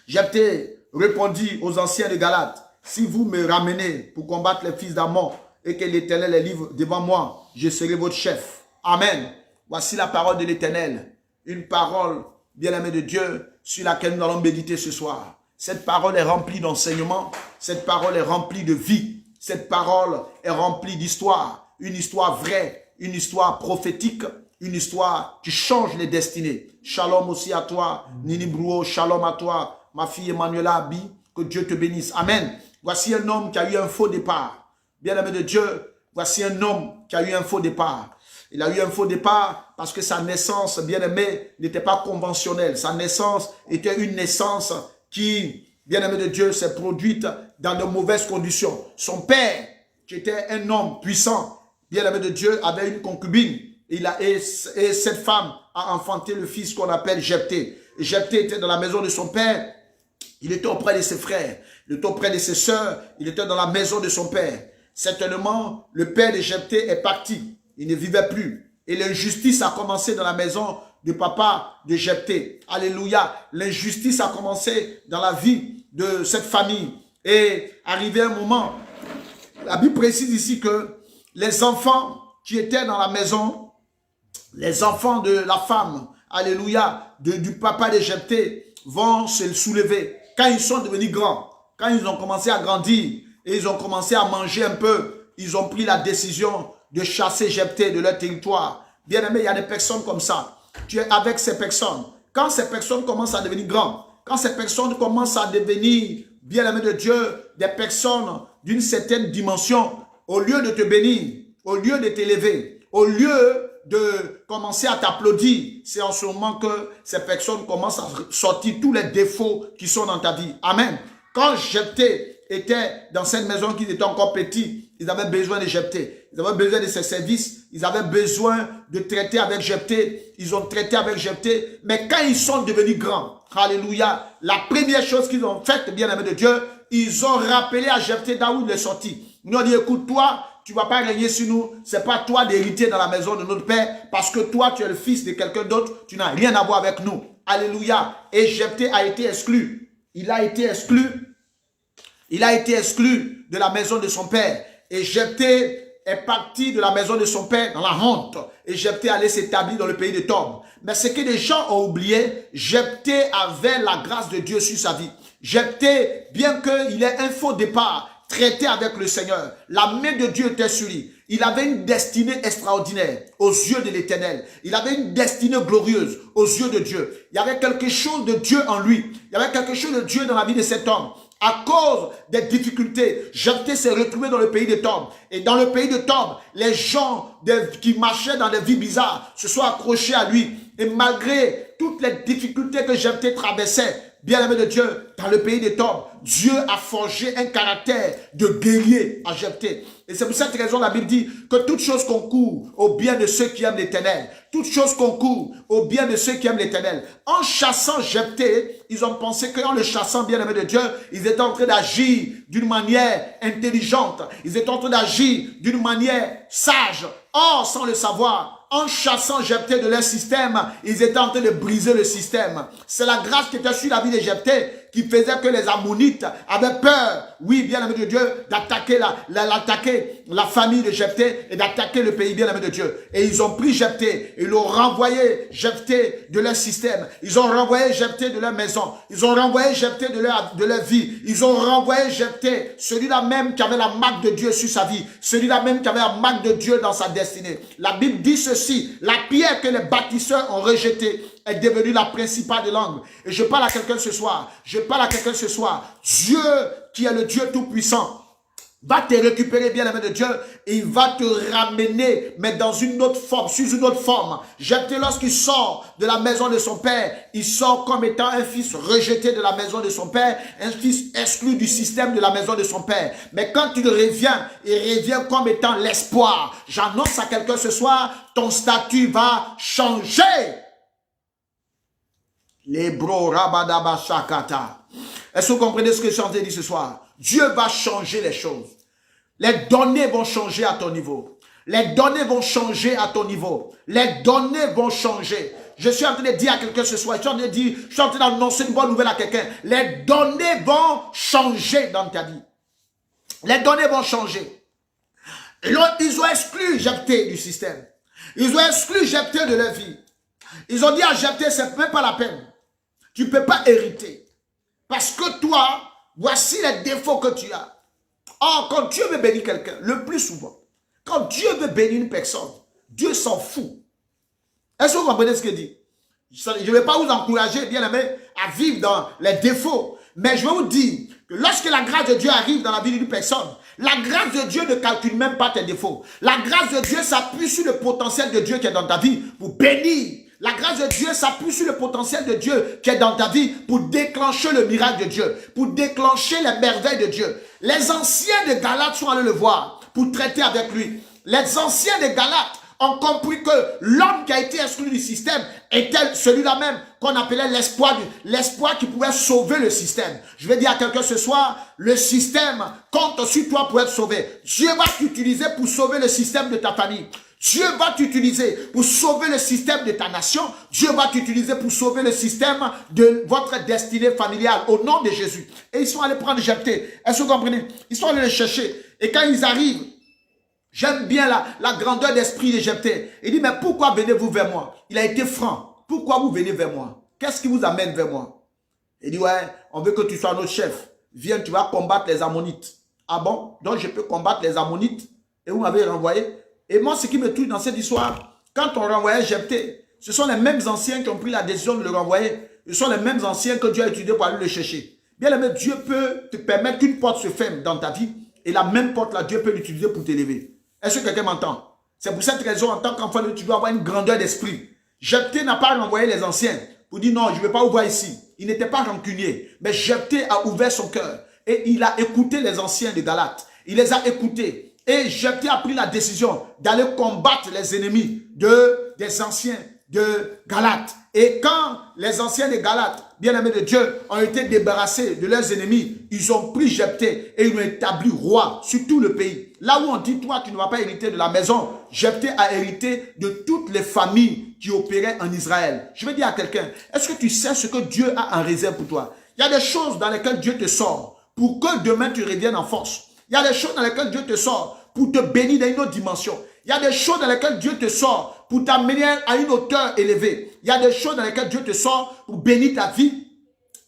Jephthé répondit aux anciens de Galates, si vous me ramenez pour combattre les fils d'Ammon et que l'Éternel les livre devant moi, je serai votre chef. Amen. Voici la parole de l'Éternel. Une parole, bien-aimée de Dieu, sur laquelle nous allons méditer ce soir. Cette parole est remplie d'enseignements. Cette parole est remplie de vie. Cette parole est remplie d'histoire. Une histoire vraie, une histoire prophétique, une histoire qui change les destinées. Shalom aussi à toi, Nini Brouo. Shalom à toi, ma fille Emmanuela Abi. Que Dieu te bénisse. Amen. Voici un homme qui a eu un faux départ. Bien-aimé de Dieu, voici un homme qui a eu un faux départ. Il a eu un faux départ parce que sa naissance, bien-aimé, n'était pas conventionnelle. Sa naissance était une naissance qui, bien-aimé de Dieu, s'est produite dans de mauvaises conditions. Son père, qui était un homme puissant, bien-aimé de Dieu, avait une concubine. Et cette femme a enfanté le fils qu'on appelle Jephthé. Et Jephthé était dans la maison de son père. Il était auprès de ses frères, il était auprès de ses sœurs, il était dans la maison de son père. Certainement, le père de Jephthé est parti, il ne vivait plus. Et l'injustice a commencé dans la maison du papa de Jephthé. Alléluia, l'injustice a commencé dans la vie de cette famille. Et arrivé un moment, la Bible précise ici que les enfants qui étaient dans la maison, les enfants de la femme, alléluia, du papa de Jephthé, vont se soulever. Quand ils sont devenus grands, quand ils ont commencé à grandir et ils ont commencé à manger un peu, ils ont pris la décision de chasser Jephthé de leur territoire. Bien aimé, il y a des personnes comme ça. Tu es avec ces personnes. Quand ces personnes commencent à devenir grandes, quand ces personnes commencent à devenir, bien aimé de Dieu, des personnes d'une certaine dimension, au lieu de te bénir, au lieu de t'élever, au lieu de commencer à t'applaudir, c'est en ce moment que ces personnes commencent à sortir tous les défauts qui sont dans ta vie. Amen. Quand Jephthé était dans cette maison, qu'ils étaient encore petits, ils avaient besoin de Jephthé. Ils avaient besoin de ses services. Ils avaient besoin de traiter avec Jephthé. Ils ont traité avec Jephthé. Mais quand ils sont devenus grands, alléluia, la première chose qu'ils ont faite, bien aimé de Dieu, ils ont rappelé à Jephthé d'où il est sorti. Ils ont dit, écoute, toi, tu ne vas pas régner sur nous. Ce n'est pas toi d'hériter dans la maison de notre père. Parce que toi, tu es le fils de quelqu'un d'autre. Tu n'as rien à voir avec nous. Alléluia. Et Jephthé a été exclu. Il a été exclu. Il a été exclu de la maison de son père. Et Jephthé est parti de la maison de son père dans la honte. Et Jephthé allait s'établir dans le pays de Tob. Mais ce que les gens ont oublié, Jephthé avait la grâce de Dieu sur sa vie. Jephthé, bien qu'il ait un faux départ, traité avec le Seigneur, la main de Dieu était sur lui. Il avait une destinée extraordinaire aux yeux de l'Éternel. Il avait une destinée glorieuse aux yeux de Dieu. Il y avait quelque chose de Dieu en lui. Il y avait quelque chose de Dieu dans la vie de cet homme. À cause des difficultés, Jephthé s'est retrouvé dans le pays de Tob. Et dans le pays de Tob, les gens qui marchaient dans des vies bizarres se sont accrochés à lui. Et malgré toutes les difficultés que Jephthé traversait, bien-aimé de Dieu, dans le pays de Tob, Dieu a forgé un caractère de guerrier à Jephthé. Et c'est pour cette raison la Bible dit que toute chose concourt au bien de ceux qui aiment l'Éternel. Toute chose concourt au bien de ceux qui aiment l'Éternel. En chassant Jephthé, ils ont pensé qu'en le chassant, bien-aimé de Dieu, ils étaient en train d'agir d'une manière intelligente. Ils étaient en train d'agir d'une manière sage. Or, sans le savoir, en chassant Jephthé de leur système, ils étaient en train de briser le système. C'est la grâce qui était sur la vie de Jephthé qui faisait que les Ammonites avaient peur oui, bien-aimé de Dieu, d'attaquer la famille de Jephthé et d'attaquer le pays, bien-aimé de Dieu. Et ils ont pris Jephthé, ils l'ont renvoyé Jephthé de leur système, ils ont renvoyé Jephthé de leur maison, ils ont renvoyé Jephthé de leur vie, ils ont renvoyé Jephthé, celui-là même qui avait la marque de Dieu sur sa vie, celui-là même qui avait la marque de Dieu dans sa destinée. La Bible dit ceci, la pierre que les bâtisseurs ont rejetée est devenue la principale de l'angle. Et je parle à quelqu'un ce soir. Je parle à quelqu'un ce soir. Dieu, qui est le Dieu Tout-Puissant, va te récupérer, bien aimé de Dieu, et il va te ramener, mais dans une autre forme, sous une autre forme. Jephthé, lorsqu'il sort de la maison de son père, il sort comme étant un fils rejeté de la maison de son père, un fils exclu du système de la maison de son père. Mais quand il revient comme étant l'espoir. J'annonce à quelqu'un ce soir, ton statut va changer. Les bro rabadaba shakata. Est-ce que vous comprenez ce que je suis en train de dire ce soir? Dieu va changer les choses. Les données vont changer à ton niveau. Les données vont changer à ton niveau. Les données vont changer. Je suis en train de dire à quelqu'un ce soir, je suis en train d'annoncer une bonne nouvelle à quelqu'un. Les données vont changer dans ta vie. Les données vont changer. Ils ont exclu Jephthé du système. Ils ont exclu Jephthé de leur vie. Ils ont dit à Jephthé, c'est même pas la peine. Tu ne peux pas hériter. Parce que toi, voici les défauts que tu as. Or, quand Dieu veut bénir quelqu'un, le plus souvent, quand Dieu veut bénir une personne, Dieu s'en fout. Est-ce que vous comprenez ce que je dis? Je ne vais pas vous encourager, bien aimé, à vivre dans les défauts. Mais je vais vous dire que lorsque la grâce de Dieu arrive dans la vie d'une personne, la grâce de Dieu ne calcule même pas tes défauts. La grâce de Dieu s'appuie sur le potentiel de Dieu qui est dans ta vie pour bénir. La grâce de Dieu s'appuie sur le potentiel de Dieu qui est dans ta vie pour déclencher le miracle de Dieu, pour déclencher les merveilles de Dieu. Les anciens de Galates sont allés le voir pour traiter avec lui. Les anciens de Galates ont compris que l'homme qui a été exclu du système était celui-là même qu'on appelait l'espoir qui pouvait sauver le système. Je vais dire à quelqu'un ce soir, le système compte sur toi pour être sauvé. Dieu va t'utiliser pour sauver le système de ta famille. Dieu va t'utiliser pour sauver le système de ta nation. Dieu va t'utiliser pour sauver le système de votre destinée familiale au nom de Jésus. Et ils sont allés prendre Jephthé. Est-ce que vous comprenez? Ils sont allés le chercher. Et quand ils arrivent, j'aime bien la grandeur d'esprit de Jephthé. Il dit, mais pourquoi venez-vous vers moi? Il a été franc. Pourquoi vous venez vers moi? Qu'est-ce qui vous amène vers moi? Il dit, ouais, on veut que tu sois notre chef. Viens, tu vas combattre les Ammonites. Ah bon? Donc je peux combattre les Ammonites? Et vous m'avez renvoyé? Et moi, ce qui me touche dans cette histoire, quand on renvoyait Jephthé, ce sont les mêmes anciens qui ont pris la décision de le renvoyer. Ce sont les mêmes anciens que Dieu a utilisés pour aller le chercher. Bien aimé, Dieu peut te permettre qu'une porte se ferme dans ta vie et la même porte-là, Dieu peut l'utiliser pour t'élever. Est-ce que quelqu'un m'entend? C'est pour cette raison, en tant qu'enfant, tu dois avoir une grandeur d'esprit. Jephthé n'a pas renvoyé les anciens pour dire non, je ne vais pas vous voir ici. Il n'était pas rancunier. Mais Jephthé a ouvert son cœur et il a écouté les anciens de Galates. Il les a écoutés. Et Jephthé a pris la décision d'aller combattre les ennemis des anciens de Galates. Et quand les anciens de Galates, bien-aimés de Dieu, ont été débarrassés de leurs ennemis, ils ont pris Jephthé et ils l'ont établi roi sur tout le pays. Là où on dit, toi, tu ne vas pas hériter de la maison, Jephthé a hérité de toutes les familles qui opéraient en Israël. Je vais dire à quelqu'un, est-ce que tu sais ce que Dieu a en réserve pour toi? Il y a des choses dans lesquelles Dieu te sort pour que demain tu reviennes en force. Il y a des choses dans lesquelles Dieu te sort pour te bénir dans une autre dimension. Il y a des choses dans lesquelles Dieu te sort pour t'amener à une hauteur élevée. Il y a des choses dans lesquelles Dieu te sort pour bénir ta vie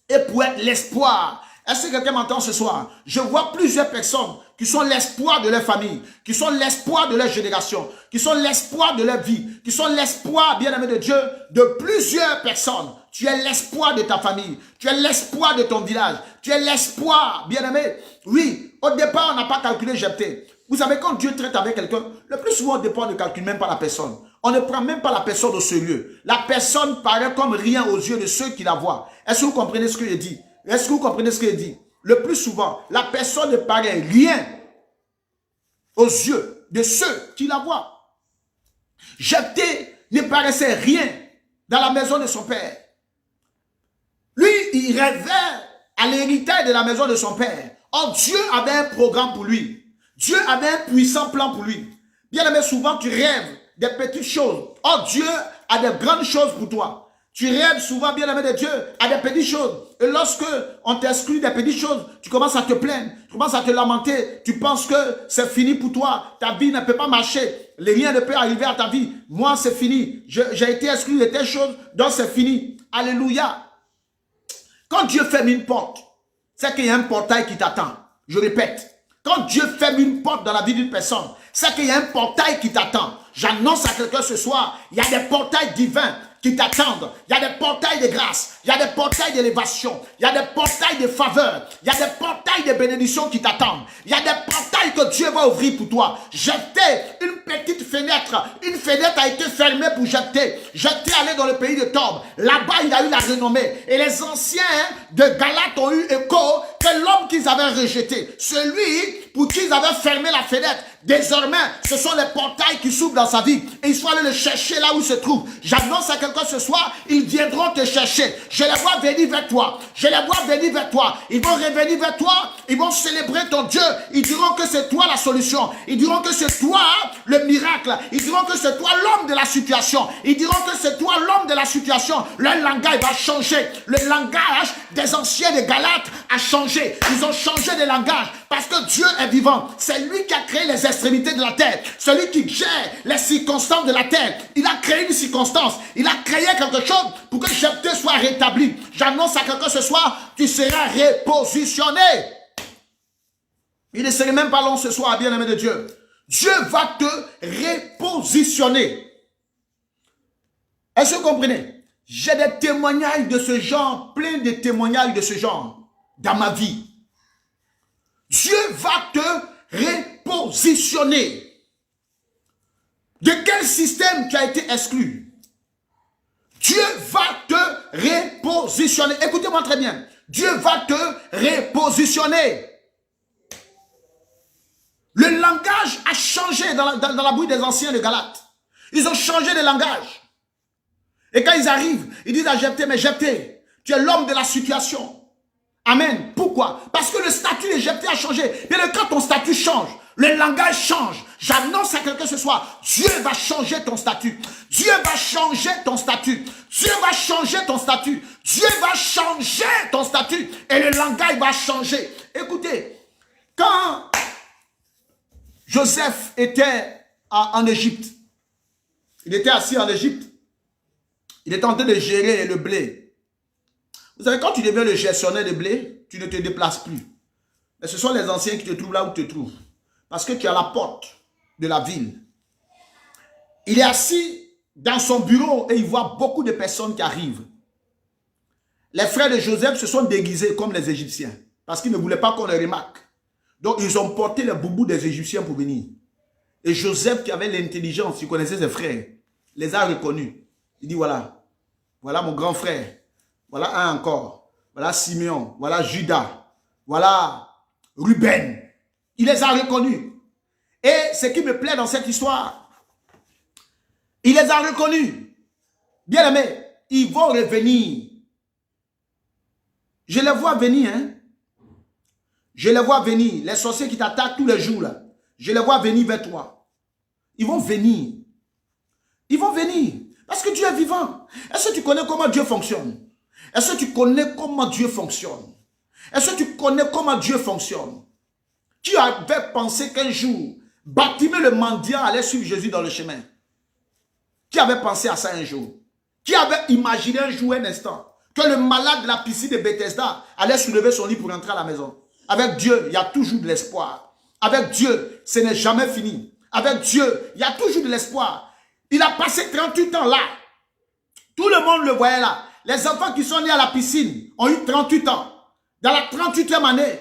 et pour être l'espoir. Est-ce que quelqu'un m'entend ce soir? Je vois plusieurs personnes qui sont l'espoir de leur famille, qui sont l'espoir de leur génération, qui sont l'espoir de leur vie, qui sont l'espoir, bien-aimé de Dieu, de plusieurs personnes. Tu es l'espoir de ta famille, tu es l'espoir de ton village, tu es l'espoir, bien-aimé. Oui, au départ, on n'a pas calculé Jephthé. Vous savez, quand Dieu traite avec quelqu'un, le plus souvent, au départ, on ne calcule même pas la personne. On ne prend même pas la personne au sérieux. La personne paraît comme rien aux yeux de ceux qui la voient. Est-ce que vous comprenez ce que je dis? Est-ce que vous comprenez ce que je dis? Le plus souvent, la personne ne paraît rien aux yeux de ceux qui la voient. Jephthé ne paraissait rien dans la maison de son père. Lui, il rêvait à l'héritage de la maison de son père. Or, Dieu avait un programme pour lui. Dieu avait un puissant plan pour lui. Bien aimé, souvent tu rêves des petites choses. Or, Dieu a de grandes choses pour toi. Tu rêves souvent, bien aimé de Dieu, à des petites choses. Et lorsque on t'exclut des petites choses, tu commences à te plaindre, tu commences à te lamenter, tu penses que c'est fini pour toi, ta vie ne peut pas marcher, rien ne peut arriver à ta vie. Moi, c'est fini. J'ai été exclu de telles choses, donc c'est fini. Alléluia. Quand Dieu ferme une porte, c'est qu'il y a un portail qui t'attend. Je répète, quand Dieu ferme une porte dans la vie d'une personne, c'est qu'il y a un portail qui t'attend. J'annonce à quelqu'un ce soir, il y a des portails divins qui t'attendent. Il y a des portails de grâce, il y a des portails d'élévation, il y a des portails de faveur, il y a des portails de bénédiction qui t'attendent. Il y a des portails que Dieu va ouvrir pour toi. Jeter une petite fenêtre a été fermée pour jeter. Jeter aller dans le pays de Tob. Là-bas, il a eu la renommée. Et les anciens de Galate ont eu écho que l'homme qu'ils avaient rejeté, celui pour qui ils avaient fermé la fenêtre, désormais, ce sont les portails qui s'ouvrent dans sa vie. Et il faut aller le chercher là où il se trouve. J'annonce à quelqu'un ce soir, ils viendront te chercher. Je les vois venir vers toi. Je les vois venir vers toi. Ils vont revenir vers toi. Ils vont célébrer ton Dieu. Ils diront que c'est toi la solution. Ils diront que c'est toi le miracle. Ils diront que c'est toi l'homme de la situation. Ils diront que c'est toi l'homme de la situation. Leur langage va changer. Le langage des anciens de Galates a changé. Ils ont changé de langage parce que Dieu est vivant. C'est lui qui a créé les extrémités de la terre. Celui qui gère les circonstances de la terre. Il a créé une circonstance. Il a créé quelque chose pour que Jephthé soit rétabli. J'annonce à quelqu'un ce soir, tu seras repositionné. Il ne serait même pas long ce soir, bien-aimé de Dieu. Dieu va te repositionner. Est-ce que vous comprenez? J'ai des témoignages de ce genre, plein de témoignages de ce genre dans ma vie. Dieu va te repositionner. De quel système tu as été exclu? Dieu va te repositionner. Écoutez-moi très bien. Dieu va te repositionner. Le langage a changé dans la bouille des anciens de Galates. Ils ont changé de langage. Et quand ils arrivent, ils disent à Jephthé, mais Jephthé, tu es l'homme de la situation. Amen. Pourquoi? Parce que le statut de Jephthé a changé. Et quand ton statut change, le langage change. J'annonce à quelqu'un ce soir, Dieu va changer ton statut. Dieu va changer ton statut. Dieu va changer ton statut. Dieu va changer ton statut. Et le langage va changer. Écoutez, quand Joseph était en Égypte, il était assis en Égypte, il était en train de gérer le blé. Vous savez, quand tu deviens le gestionnaire de blé, tu ne te déplaces plus. Mais ce sont les anciens qui te trouvent là où tu te trouves. Parce que tu es à la porte de la ville. Il est assis dans son bureau et il voit beaucoup de personnes qui arrivent. Les frères de Joseph se sont déguisés comme les Égyptiens. Parce qu'ils ne voulaient pas qu'on les remarque. Donc ils ont porté les boubous des Égyptiens pour venir. Et Joseph, qui avait l'intelligence, il connaissait ses frères, les a reconnus. Il dit voilà, voilà mon grand frère. Voilà un encore. Voilà Simeon. Voilà Judas. Voilà Ruben. Il les a reconnus. Et ce qui me plaît dans cette histoire, il les a reconnus. Bien aimé, ils vont revenir. Je les vois venir. Hein? Je les vois venir. Les sorciers qui t'attaquent tous les jours. Là, je les vois venir vers toi. Ils vont venir. Ils vont venir. Parce que Dieu est vivant. Est-ce que tu connais comment Dieu fonctionne? Est-ce que tu connais comment Dieu fonctionne? Est-ce que tu connais comment Dieu fonctionne? Qui avait pensé qu'un jour, Bartimée le mendiant allait suivre Jésus dans le chemin? Qui avait pensé à ça un jour? Qui avait imaginé un jour, un instant, que le malade de la piscine de Bethesda allait soulever son lit pour rentrer à la maison? Avec Dieu, il y a toujours de l'espoir. Avec Dieu, ce n'est jamais fini. Avec Dieu, il y a toujours de l'espoir. Il a passé 38 ans là. Tout le monde le voyait là. Les enfants qui sont nés à la piscine ont eu 38 ans. Dans la 38e année,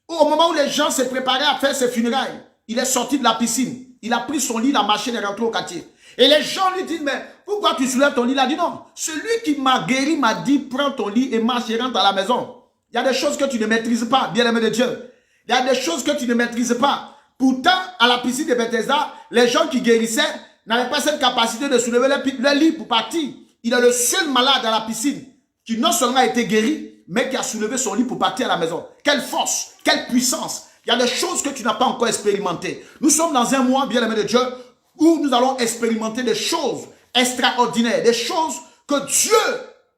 au moment où les gens se préparaient à faire ses funérailles, il est sorti de la piscine. Il a pris son lit, il a marché et est rentré au quartier. Et les gens lui disent, mais pourquoi tu soulèves ton lit? Il a dit non. Celui qui m'a guéri m'a dit, prends ton lit et marche et rentre à la maison. Il y a des choses que tu ne maîtrises pas, bien-aimé de Dieu. Il y a des choses que tu ne maîtrises pas. Pourtant, à la piscine de Bethesda, les gens qui guérissaient n'avaient pas cette capacité de soulever leur lit pour partir. Il est le seul malade à la piscine qui non seulement a été guéri, mais qui a soulevé son lit pour partir à la maison. Quelle force, quelle puissance. Il y a des choses que tu n'as pas encore expérimentées. Nous sommes dans un mois, bien-aimé de Dieu, où nous allons expérimenter des choses extraordinaires, des choses que Dieu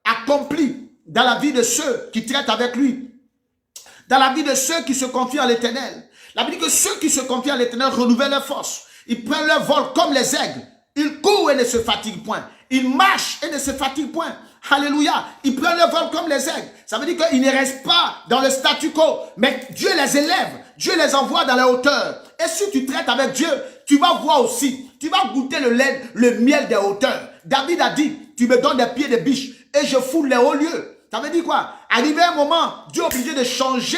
accomplit dans la vie de ceux qui traitent avec lui, dans la vie de ceux qui se confient à l'Éternel. La Bible dit que ceux qui se confient à l'Éternel renouvellent leur force. Ils prennent leur vol comme les aigles. Ils courent et ne se fatiguent point. Ils marchent et ne se fatiguent point. Alléluia. Ils prennent leur vol comme les aigles. Ça veut dire qu'ils ne restent pas dans le statu quo. Mais Dieu les élève. Dieu les envoie dans la hauteur. Et si tu traites avec Dieu, tu vas voir aussi. Tu vas goûter le miel des hauteurs. David a dit, tu me donnes des pieds de biche et je foule les hauts lieux. Ça veut dire quoi? Arrivé un moment, Dieu est obligé de changer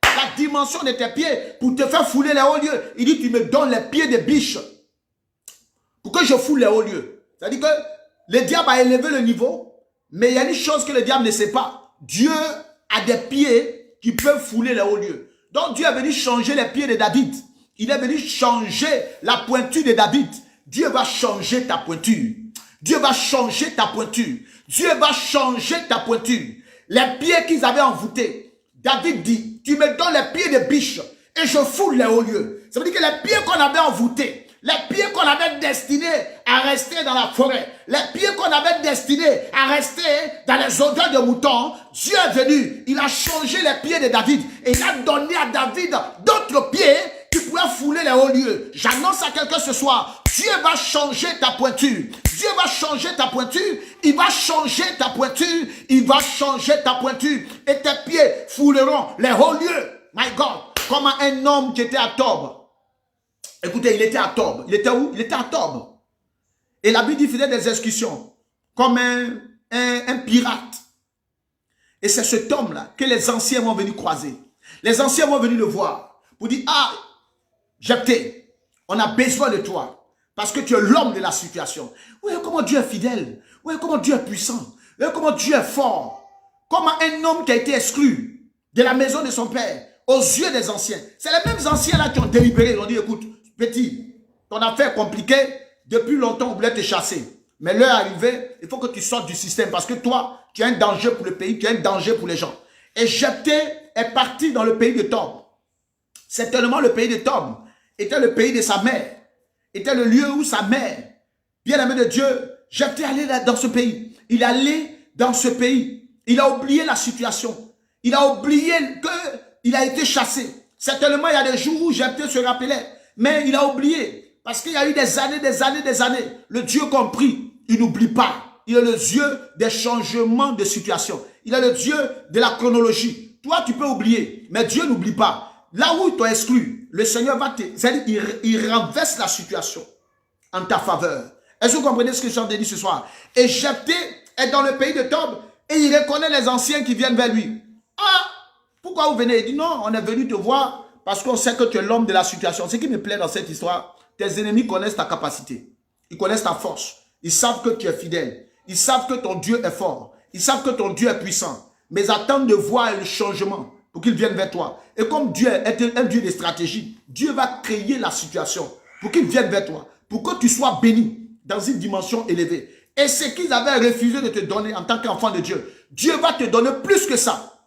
la dimension de tes pieds pour te faire fouler les hauts lieux. Il dit, tu me donnes les pieds de biche pour que je foule les hauts lieux. C'est-à-dire que le diable a élevé le niveau, mais il y a une chose que le diable ne sait pas. Dieu a des pieds qui peuvent fouler les hauts lieux. Donc Dieu est venu changer les pieds de David. Il est venu changer la pointure de David. Dieu va changer ta pointure. Dieu va changer ta pointure. Dieu va changer ta pointure. Les pieds qu'ils avaient envoûtés. David dit, tu me donnes les pieds de biche et je foule les hauts lieux. Ça veut dire que les pieds qu'on avait envoûtés, les pieds qu'on avait destinés à rester dans la forêt, les pieds qu'on avait destinés à rester dans les odeurs de moutons, Dieu est venu, il a changé les pieds de David et il a donné à David d'autres pieds qui pourraient fouler les hauts lieux. J'annonce à quelqu'un ce soir, Dieu va changer ta pointure. Dieu va changer ta pointure. Il va changer ta pointure. Il va changer ta pointure. Et tes pieds fouleront les hauts lieux. My God. Comme un homme qui était à Tob. Écoutez, il était à Tob. Il était où? Il était à Tob. Et la Bible dit qu'il faisait des excursions. Comme un pirate. Et c'est cet homme-là que les anciens vont venir croiser. Les anciens vont venir le voir. Pour dire, ah, Jephthé, on a besoin de toi. Parce que tu es l'homme de la situation. Oui, comment Dieu est fidèle. Oui, comment Dieu est puissant. Oui, comment Dieu est fort. Comment un homme qui a été exclu de la maison de son père, aux yeux des anciens. C'est les mêmes anciens là qui ont délibéré. Ils ont dit, écoute, petit, ton affaire est compliquée. Depuis longtemps, on voulait te chasser. Mais l'heure est arrivée, il faut que tu sortes du système. Parce que toi, tu es un danger pour le pays, tu es un danger pour les gens. Et Jephthé est parti dans le pays de Tob. Certainement le pays de Tob était le pays de sa mère. Était le lieu où sa mère, bien-aimée de Dieu, Jephthé allé dans ce pays. Il est allé dans ce pays. Il a oublié la situation. Il a oublié qu'il a été chassé. Certainement, il y a des jours où Jephthé se rappelait. Mais il a oublié. Parce qu'il y a eu des années. Le Dieu compris, il n'oublie pas. Il est le Dieu des changements de situation. Il est le Dieu de la chronologie. Toi, tu peux oublier. Mais Dieu n'oublie pas. Là où il t'a exclu, le Seigneur va te... Il renverse la situation en ta faveur. Est-ce que vous comprenez ce que je suis en train de dire ce soir? Et Jephthé est dans le pays de Tob et il reconnaît les anciens qui viennent vers lui. Ah, pourquoi vous venez? Il dit non, on est venu te voir parce qu'on sait que tu es l'homme de la situation. Ce qui me plaît dans cette histoire, tes ennemis connaissent ta capacité. Ils connaissent ta force. Ils savent que tu es fidèle. Ils savent que ton Dieu est fort. Ils savent que ton Dieu est puissant. Mais ils attendent de voir le changement pour qu'ils viennent vers toi. Et comme Dieu est un Dieu de stratégie, Dieu va créer la situation pour qu'ils viennent vers toi, pour que tu sois béni dans une dimension élevée. Et ce qu'ils avaient refusé de te donner en tant qu'enfant de Dieu, Dieu va te donner plus que ça.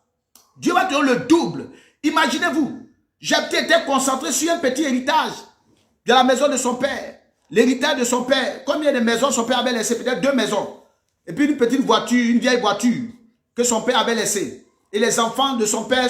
Dieu va te donner le double. Imaginez-vous, Jephthé était concentré sur un petit héritage de la maison de son père. L'héritage de son père. Combien de maisons son père avait laissé? Peut-être 2 maisons. Et puis une petite voiture, une vieille voiture que son père avait laissée. Et les enfants de son père,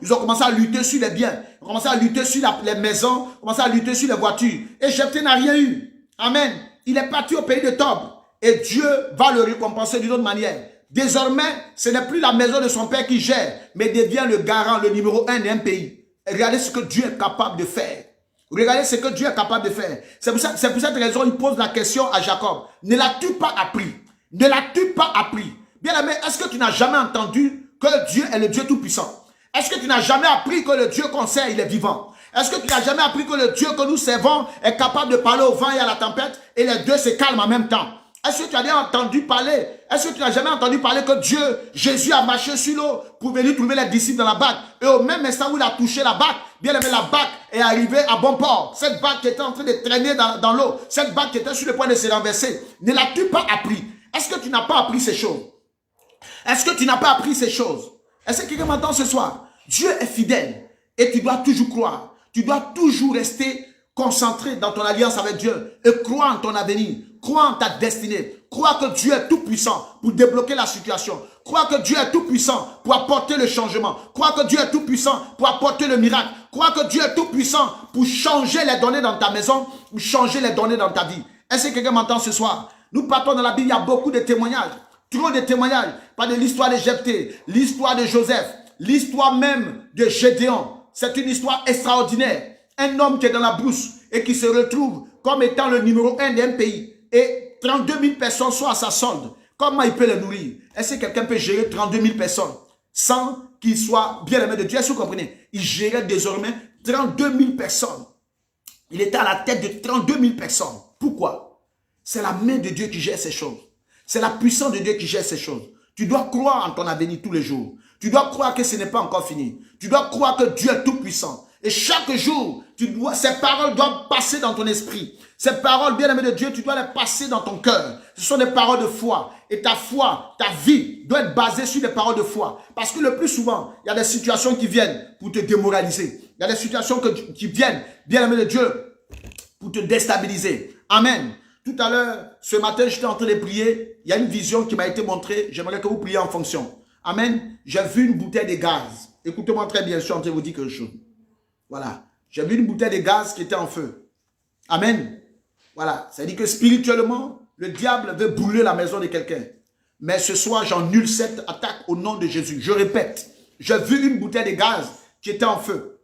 ils ont commencé à lutter sur les biens. Ils ont commencé à lutter sur les maisons. Ils ont commencé à lutter sur les voitures. Et Jephthé n'a rien eu. Amen. Il est parti au pays de Tob. Et Dieu va le récompenser d'une autre manière. Désormais, ce n'est plus la maison de son père qui gère, mais devient le garant, le numéro 1 d'un pays. Et regardez ce que Dieu est capable de faire. Regardez ce que Dieu est capable de faire. C'est pour cette raison qu'il pose la question à Jacob. Ne l'as-tu pas appris? Ne l'as-tu pas appris? Bien aimé, est-ce que tu n'as jamais entendu que Dieu est le Dieu tout-puissant? Est-ce que tu n'as jamais appris que le Dieu qu'on sert, il est vivant? Est-ce que tu n'as jamais appris que le Dieu que nous servons est capable de parler au vent et à la tempête et les deux se calment en même temps? Est-ce que tu as bien entendu parler? Est-ce que tu n'as jamais entendu parler que Dieu, Jésus a marché sur l'eau pour venir trouver les disciples dans la barque? Et au même instant où il a touché la barque, bien aimé, la barque est arrivée à bon port. Cette barque qui était en train de traîner dans l'eau, cette barque qui était sur le point de se renverser, ne l'as-tu pas appris? Est-ce que tu n'as pas appris ces choses? Est-ce que tu n'as pas appris ces choses? Est-ce que quelqu'un m'entend ce soir? Dieu est fidèle et tu dois toujours croire. Tu dois toujours rester concentré dans ton alliance avec Dieu et croire en ton avenir. Crois en ta destinée. Crois que Dieu est tout puissant pour débloquer la situation. Crois que Dieu est tout puissant pour apporter le changement. Crois que Dieu est tout puissant pour apporter le miracle. Crois que Dieu est tout puissant pour changer les données dans ta maison, pour changer les données dans ta vie. Est-ce que quelqu'un m'entend ce soir? Nous partons dans la Bible, il y a beaucoup de témoignages. Trop de témoignages. Pas de l'histoire de Jephthé, l'histoire de Joseph, l'histoire même de Gédéon. C'est une histoire extraordinaire. Un homme qui est dans la brousse et qui se retrouve comme étant le numéro 1 d'un pays. Et 32 000 personnes sont à sa solde. Comment il peut les nourrir? Est-ce que quelqu'un peut gérer 32 000 personnes sans qu'il soit bien aimé de Dieu? Est-ce que vous comprenez? Il gérait désormais 32 000 personnes. Il était à la tête de 32 000 personnes. Pourquoi? C'est la main de Dieu qui gère ces choses. C'est la puissance de Dieu qui gère ces choses. Tu dois croire en ton avenir tous les jours. Tu dois croire que ce n'est pas encore fini. Tu dois croire que Dieu est tout puissant. Et chaque jour, ces paroles doivent passer dans ton esprit. Ces paroles, bien-aimées de Dieu, tu dois les passer dans ton cœur. Ce sont des paroles de foi. Et ta foi, ta vie doit être basée sur des paroles de foi. Parce que le plus souvent, il y a des situations qui viennent pour te démoraliser. Il y a des situations qui viennent, bien-aimé de Dieu, pour te déstabiliser. Amen. Tout à l'heure, ce matin, j'étais en train de prier. Il y a une vision qui m'a été montrée. J'aimerais que vous priez en fonction. Amen. J'ai vu une bouteille de gaz. Écoutez-moi très bien, je suis en train de vous dire quelque chose. Voilà. J'ai vu une bouteille de gaz qui était en feu. Amen. Voilà. Ça veut dire que spirituellement, le diable veut brûler la maison de quelqu'un. Mais ce soir, j'annule cette attaque au nom de Jésus. Je répète, j'ai vu une bouteille de gaz qui était en feu.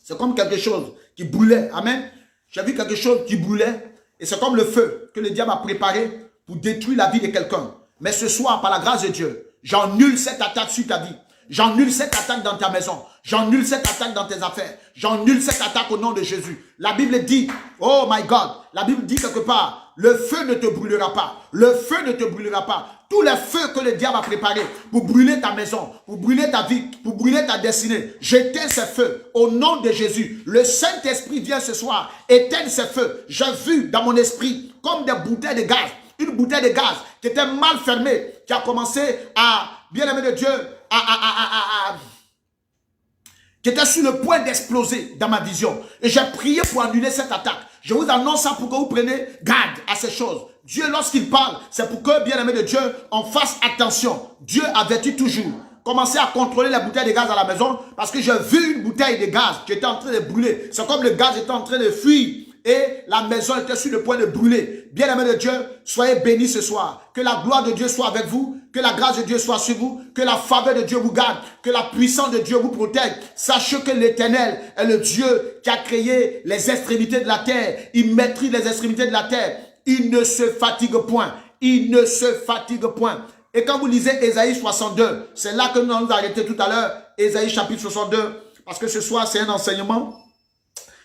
C'est comme quelque chose qui brûlait. Amen. J'ai vu quelque chose qui brûlait. Et c'est comme le feu que le diable a préparé pour détruire la vie de quelqu'un. Mais ce soir, par la grâce de Dieu, j'annule cette attaque sur ta vie. J'annule cette attaque dans ta maison. J'annule cette attaque dans tes affaires. J'annule cette attaque au nom de Jésus. La Bible dit, oh my God, la Bible dit quelque part, le feu ne te brûlera pas. Le feu ne te brûlera pas. Tous les feux que le diable a préparés pour brûler ta maison, pour brûler ta vie, pour brûler ta destinée, j'éteins ces feux au nom de Jésus. Le Saint-Esprit vient ce soir, éteindre ces feux. J'ai vu dans mon esprit comme des bouteilles de gaz, une bouteille de gaz qui était mal fermée, qui a commencé à, bien aimé de Dieu, qui était sur le point d'exploser dans ma vision. Et j'ai prié pour annuler cette attaque. Je vous annonce ça pour que vous preniez garde à ces choses. Dieu, lorsqu'il parle, c'est pour que, bien aimé de Dieu, on fasse attention. Dieu avertit toujours. Commencez à contrôler la bouteille de gaz à la maison parce que j'ai vu une bouteille de gaz qui était en train de brûler. C'est comme le gaz était en train de fuir et la maison était sur le point de brûler. Bien aimé de Dieu, soyez bénis ce soir. Que la gloire de Dieu soit avec vous, que la grâce de Dieu soit sur vous, que la faveur de Dieu vous garde, que la puissance de Dieu vous protège. Sachez que l'Éternel est le Dieu qui a créé les extrémités de la terre. Il maîtrise les extrémités de la terre. Il ne se fatigue point. Il ne se fatigue point. Et quand vous lisez Ésaïe 62, c'est là que nous allons nous arrêter tout à l'heure. Ésaïe chapitre 62, parce que ce soir c'est un enseignement.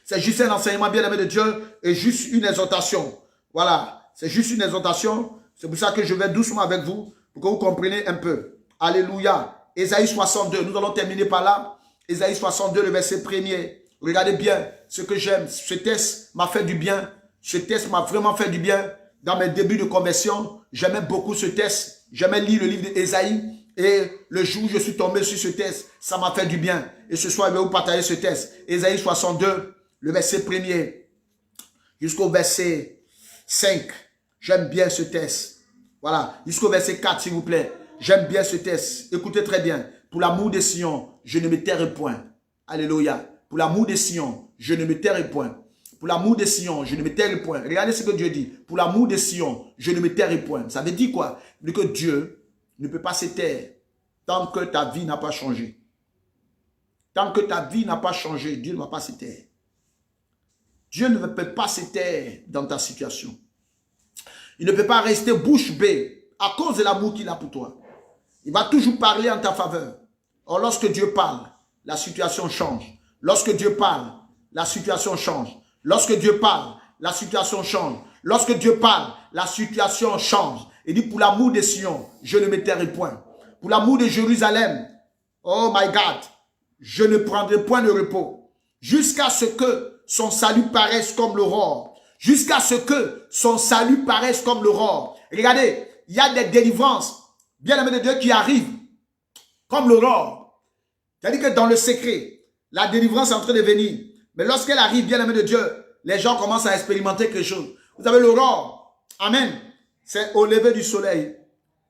C'est juste un enseignement bien aimé de Dieu et juste une exhortation. Voilà, c'est juste une exhortation. C'est pour ça que je vais doucement avec vous pour que vous compreniez un peu. Alléluia. Ésaïe 62, nous allons terminer par là. Ésaïe 62, le verset 1er. Regardez bien ce que j'aime. Ce texte m'a fait du bien. Ce texte m'a vraiment fait du bien. Dans mes débuts de conversion, j'aimais beaucoup ce texte. J'aimais lire le livre d'Ésaïe. Et le jour où je suis tombé sur ce texte, ça m'a fait du bien. Et ce soir, je vais vous partager ce texte. Ésaïe 62, le verset 1er jusqu'au verset 5. J'aime bien ce texte. Voilà, jusqu'au verset 4, s'il vous plaît. J'aime bien ce texte. Écoutez très bien. Pour l'amour de Sion, je ne me tairai point. Alléluia. Pour l'amour de Sion, je ne me tairai point. Pour l'amour de Sion, je ne me tairai point. Regardez ce que Dieu dit. Pour l'amour de Sion, je ne me tairai point. Ça veut dire quoi? Ça veut dire que Dieu ne peut pas se taire tant que ta vie n'a pas changé. Tant que ta vie n'a pas changé, Dieu ne va pas se taire. Dieu ne peut pas se taire dans ta situation. Il ne peut pas rester bouche bée à cause de l'amour qu'il a pour toi. Il va toujours parler en ta faveur. Or, lorsque Dieu parle, la situation change. Lorsque Dieu parle, la situation change. Lorsque Dieu parle, la situation change. Lorsque Dieu parle, la situation change. Il dit, pour l'amour de Sion, je ne me tairai point. Pour l'amour de Jérusalem, oh my God, je ne prendrai point de repos. Jusqu'à ce que son salut paraisse comme l'aurore. Jusqu'à ce que son salut paraisse comme l'aurore. Regardez, il y a des délivrances, bien aimés de Dieu, qui arrivent comme l'aurore. C'est-à-dire que dans le secret, la délivrance est en train de venir. Mais lorsqu'elle arrive, bien aimé de Dieu, les gens commencent à expérimenter quelque chose. Vous avez l'aurore. Amen. C'est au lever du soleil.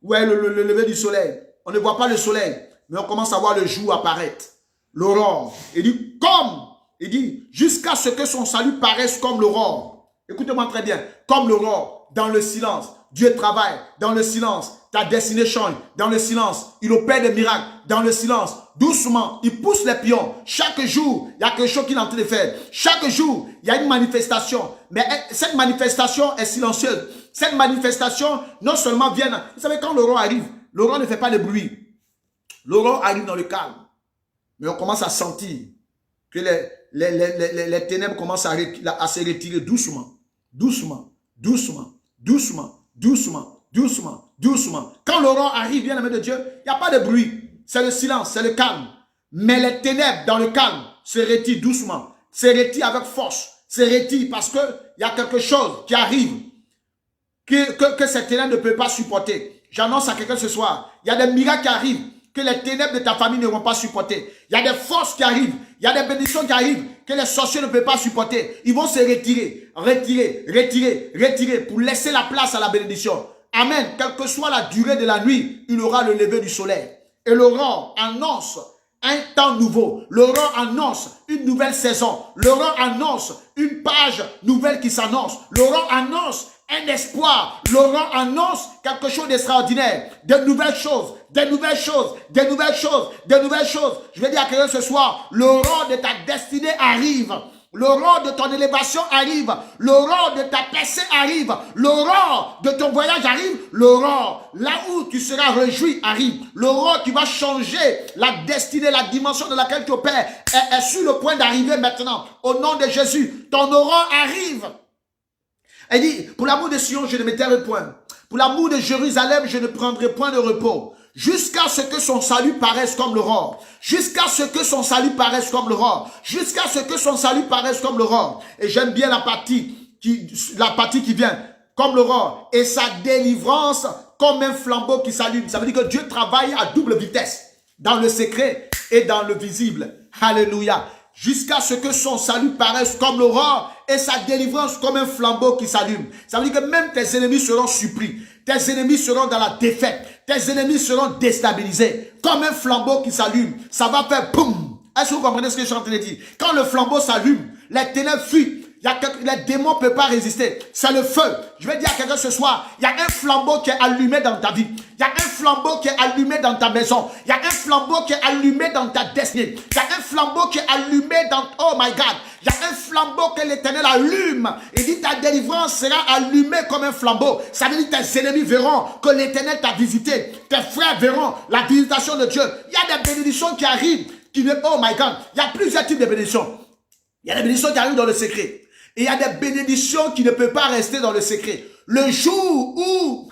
Ouais, le lever du soleil. on ne voit pas le soleil, mais on commence à voir le jour apparaître. L'aurore. Il dit comme, il dit jusqu'à ce que son salut paraisse comme l'aurore. Écoutez-moi très bien, comme l'aurore, dans le silence. Dieu travaille dans le silence. Ta destinée change dans le silence. Il opère des miracles dans le silence. Doucement, il pousse les pions. Chaque jour, il y a quelque chose qu'il est en train de faire. Chaque jour, il y a une manifestation. Mais cette manifestation est silencieuse. Cette manifestation, non seulement vient... Vous savez, quand l'aurore arrive, l'aurore ne fait pas de bruit. L'aurore arrive dans le calme. Mais on commence à sentir que les ténèbres commencent à se retirer doucement. Doucement, doucement, doucement, doucement, doucement, doucement. Quand l'aurore arrive, bien aimé de Dieu, il n'y a pas de bruit. C'est le silence, c'est le calme. Mais les ténèbres dans le calme se retirent doucement, se retirent avec force, se retirent parce qu'il y a quelque chose qui arrive que ces ténèbres ne peuvent pas supporter. J'annonce à quelqu'un ce soir, il y a des miracles qui arrivent que les ténèbres de ta famille ne vont pas supporter. Il y a des forces qui arrivent, il y a des bénédictions qui arrivent que les sorciers ne peuvent pas supporter. Ils vont se retirer, retirer, retirer, retirer pour laisser la place à la bénédiction. Amen. Quelle que soit la durée de la nuit, il aura le lever du soleil. Et l'aurore annonce un temps nouveau. L'aurore annonce une nouvelle saison. L'aurore annonce une page nouvelle qui s'annonce. L'aurore annonce un espoir. L'aurore annonce quelque chose d'extraordinaire. De nouvelles choses, des nouvelles choses, des nouvelles choses, des nouvelles choses. Je vais dire à quelqu'un ce soir, l'aurore de ta destinée arrive. L'aurore de ton élévation arrive. L'aurore de ta percée arrive. L'aurore de ton voyage arrive. L'aurore, là où tu seras réjoui, arrive. L'aurore qui va changer la destinée, la dimension de laquelle tu opères est sur le point d'arriver maintenant. Au nom de Jésus, ton aurore arrive. Elle dit, pour l'amour de Sion, je ne m'éteindrai point. Pour l'amour de Jérusalem, je ne prendrai point de repos. Jusqu'à ce que son salut paraisse comme l'aurore. Jusqu'à ce que son salut paraisse comme l'aurore. Jusqu'à ce que son salut paraisse comme l'aurore. Et j'aime bien la partie qui vient comme l'aurore. Et sa délivrance comme un flambeau qui s'allume. Ça veut dire que Dieu travaille à double vitesse. Dans le secret et dans le visible. Alléluia. Jusqu'à ce que son salut paraisse comme l'aurore et sa délivrance comme un flambeau qui s'allume. Ça veut dire que même tes ennemis seront surpris. Tes ennemis seront dans la défaite. Tes ennemis seront déstabilisés. Comme un flambeau qui s'allume. Ça va faire boum. Est-ce que vous comprenez ce que je suis en train de dire? Quand le flambeau s'allume, les ténèbres fuient. Les démons ne peuvent pas résister. C'est le feu. Je vais dire à quelqu'un ce soir, il y a un flambeau qui est allumé dans ta vie. Il y a un flambeau qui est allumé dans ta maison. Il y a un flambeau qui est allumé dans ta destinée. Il y a un flambeau qui est allumé dans... Oh my God. Il y a un flambeau que l'Éternel allume. Il dit ta délivrance sera allumée comme un flambeau. Ça veut dire que tes ennemis verront que l'Éternel t'a visité. Tes frères verront la visitation de Dieu. Il y a des bénédictions qui arrivent. Oh my God. Il y a plusieurs types de bénédictions. Il y a des bénédictions qui arrivent dans le secret. Et il y a des bénédictions qui ne peuvent pas rester dans le secret. Le jour où,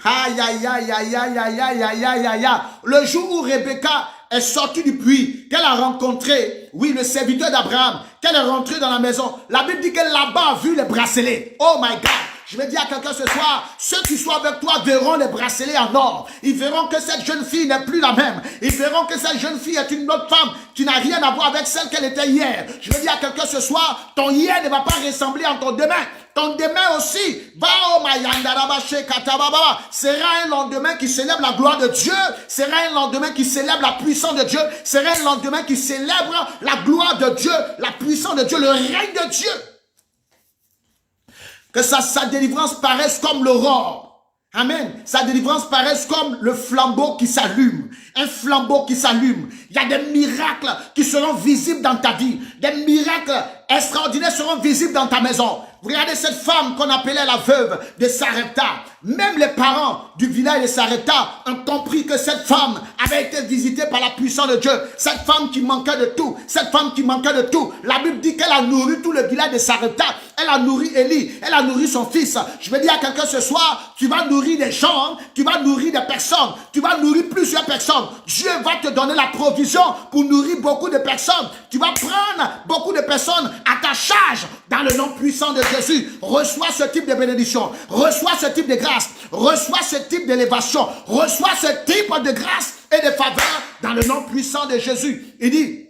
le jour où Rebecca est sortie du puits, qu'elle a rencontré, oui, le serviteur d'Abraham, qu'elle est rentrée dans la maison, la Bible dit qu'elle là-bas a vu les bracelets. Oh my God! Je vais dire à quelqu'un ce soir, ceux qui sont avec toi verront les bracelets en or. Ils verront que cette jeune fille n'est plus la même. Ils verront que cette jeune fille est une autre femme qui n'a rien à voir avec celle qu'elle était hier. Je vais dire à quelqu'un ce soir, ton hier ne va pas ressembler à ton demain. Ton demain aussi sera un lendemain qui célèbre la gloire de Dieu, sera un lendemain qui célèbre la puissance de Dieu, sera un lendemain qui célèbre la gloire de Dieu, la puissance de Dieu, le règne de Dieu. Que sa délivrance paraisse comme l'aurore. Amen. Sa délivrance paraisse comme le flambeau qui s'allume. Un flambeau qui s'allume. Il y a des miracles qui seront visibles dans ta vie. Des miracles extraordinaires seront visibles dans ta maison. Vous regardez cette femme qu'on appelait la veuve de Sarepta. Même les parents du village de Sarepta ont compris que cette femme avait été visitée par la puissance de Dieu. Cette femme qui manquait de tout. Cette femme qui manquait de tout. La Bible dit qu'elle a nourri tout le village de Sarepta. Elle a nourri Élie. Elle a nourri son fils. Je vais dire à quelqu'un ce soir, tu vas nourrir des gens. Tu vas nourrir des personnes. Tu vas nourrir plusieurs personnes. Dieu va te donner la provision pour nourrir beaucoup de personnes. Tu vas prendre beaucoup de personnes à ta charge dans le nom puissant de Jésus. Reçois ce type de bénédiction. Reçois ce type de grâce. Reçois ce type d'élévation. Reçois ce type de grâce et de faveur dans le nom puissant de Jésus. Il dit,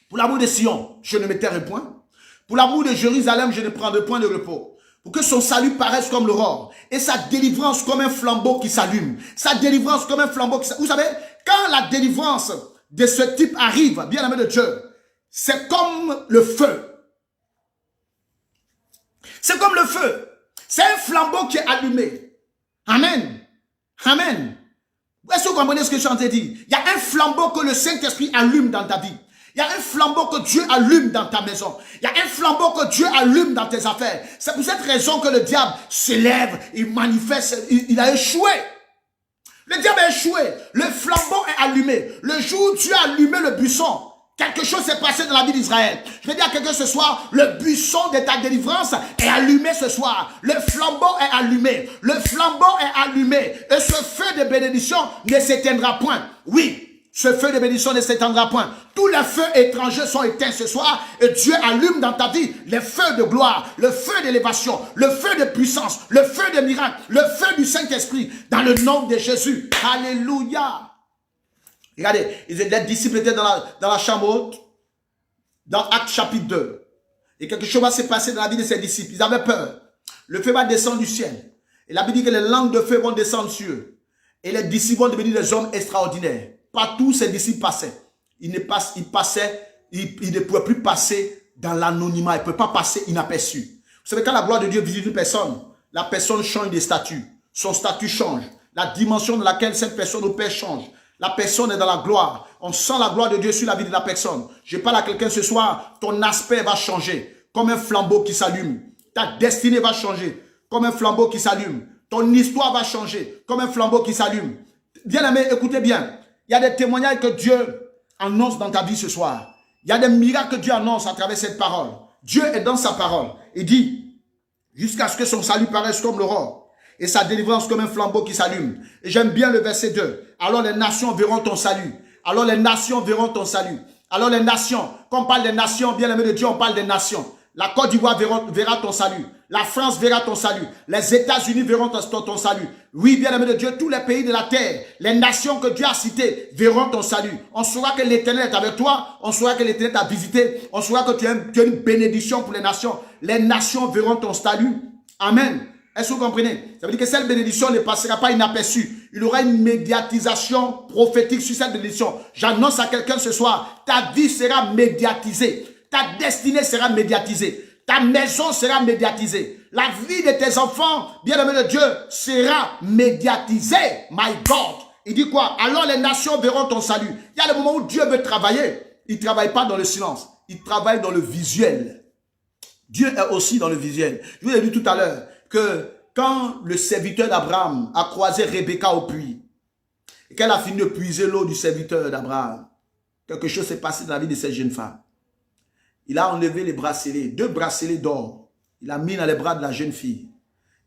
pour l'amour de Sion, je ne m'éteindrai point. Pour l'amour de Jérusalem, je ne prendrai point de repos. Pour que son salut paraisse comme l'aurore et sa délivrance comme un flambeau qui s'allume. Sa délivrance comme un flambeau qui s'allume. Vous savez, quand la délivrance de ce type arrive, bien-aimé de Dieu, c'est comme le feu. C'est comme le feu. C'est un flambeau qui est allumé. Amen. Amen. Est-ce que vous comprenez ce que je suis en train de dire? Il y a un flambeau que le Saint-Esprit allume dans ta vie. Il y a un flambeau que Dieu allume dans ta maison. Il y a un flambeau que Dieu allume dans tes affaires. C'est pour cette raison que le diable s'élève, il manifeste, il a échoué. Le diable a échoué. Le flambeau est allumé. Le jour où Dieu a allumé le buisson, quelque chose s'est passé dans la vie d'Israël. Je vais dire à quelqu'un ce soir, le buisson de ta délivrance est allumé ce soir. Le flambeau est allumé. Le flambeau est allumé. Et ce feu de bénédiction ne s'éteindra point. Oui. Ce feu de bénédiction ne s'éteindra point. Tous les feux étrangers sont éteints ce soir et Dieu allume dans ta vie les feux de gloire, le feu d'élévation, le feu de puissance, le feu de miracle, le feu du Saint-Esprit dans le nom de Jésus. Alléluia. Regardez, les disciples étaient dans la chambre haute, dans Actes chapitre 2. Et quelque chose va se passer dans la vie de ces disciples. Ils avaient peur. Le feu va descendre du ciel. Et la Bible dit que les langues de feu vont descendre sur eux. Et les disciples vont devenir des hommes extraordinaires. Partout ces disciples passaient. Ils ne pouvaient plus passer dans l'anonymat. Ils ne pouvaient pas passer inaperçus. Vous savez, quand la gloire de Dieu visite une personne, la personne change de statut. Son statut change. La dimension dans laquelle cette personne opère change. La personne est dans la gloire. On sent la gloire de Dieu sur la vie de la personne. Je parle à quelqu'un ce soir, ton aspect va changer. Comme un flambeau qui s'allume. Ta destinée va changer. Comme un flambeau qui s'allume. Ton histoire va changer. Comme un flambeau qui s'allume. Bien-aimés, écoutez bien. Il y a des témoignages que Dieu annonce dans ta vie ce soir. Il y a des miracles que Dieu annonce à travers cette parole. Dieu est dans sa parole. Il dit, jusqu'à ce que son salut paraisse comme l'aurore et sa délivrance comme un flambeau qui s'allume. Et j'aime bien le verset 2. Alors les nations verront ton salut. Alors les nations verront ton salut. Alors les nations, quand on parle des nations, bien aimé de Dieu, on parle des nations. La Côte d'Ivoire verra ton salut. La France verra ton salut. Les États-Unis verront ton salut. Oui, bien-aimé de Dieu, tous les pays de la terre, les nations que Dieu a citées verront ton salut. On saura que l'Éternel est avec toi. On saura que l'Éternel t'a visité. On saura que tu as une bénédiction pour les nations. Les nations verront ton salut. Amen. Est-ce que vous comprenez? Ça veut dire que cette bénédiction ne passera pas inaperçue. Il y aura une médiatisation prophétique sur cette bénédiction. J'annonce à quelqu'un ce soir, ta vie sera médiatisée. Ta destinée sera médiatisée. Ta maison sera médiatisée. La vie de tes enfants, bien-aimés de Dieu, sera médiatisée. My God. Il dit quoi? Alors les nations verront ton salut. Il y a le moment où Dieu veut travailler. Il ne travaille pas dans le silence. Il travaille dans le visuel. Dieu est aussi dans le visuel. Je vous ai dit tout à l'heure que quand le serviteur d'Abraham a croisé Rebecca au puits, et qu'elle a fini de puiser l'eau du serviteur d'Abraham, quelque chose s'est passé dans la vie de cette jeune femme. Il a enlevé les bracelets, 2 bracelets d'or. Il a mis dans les bras de la jeune fille.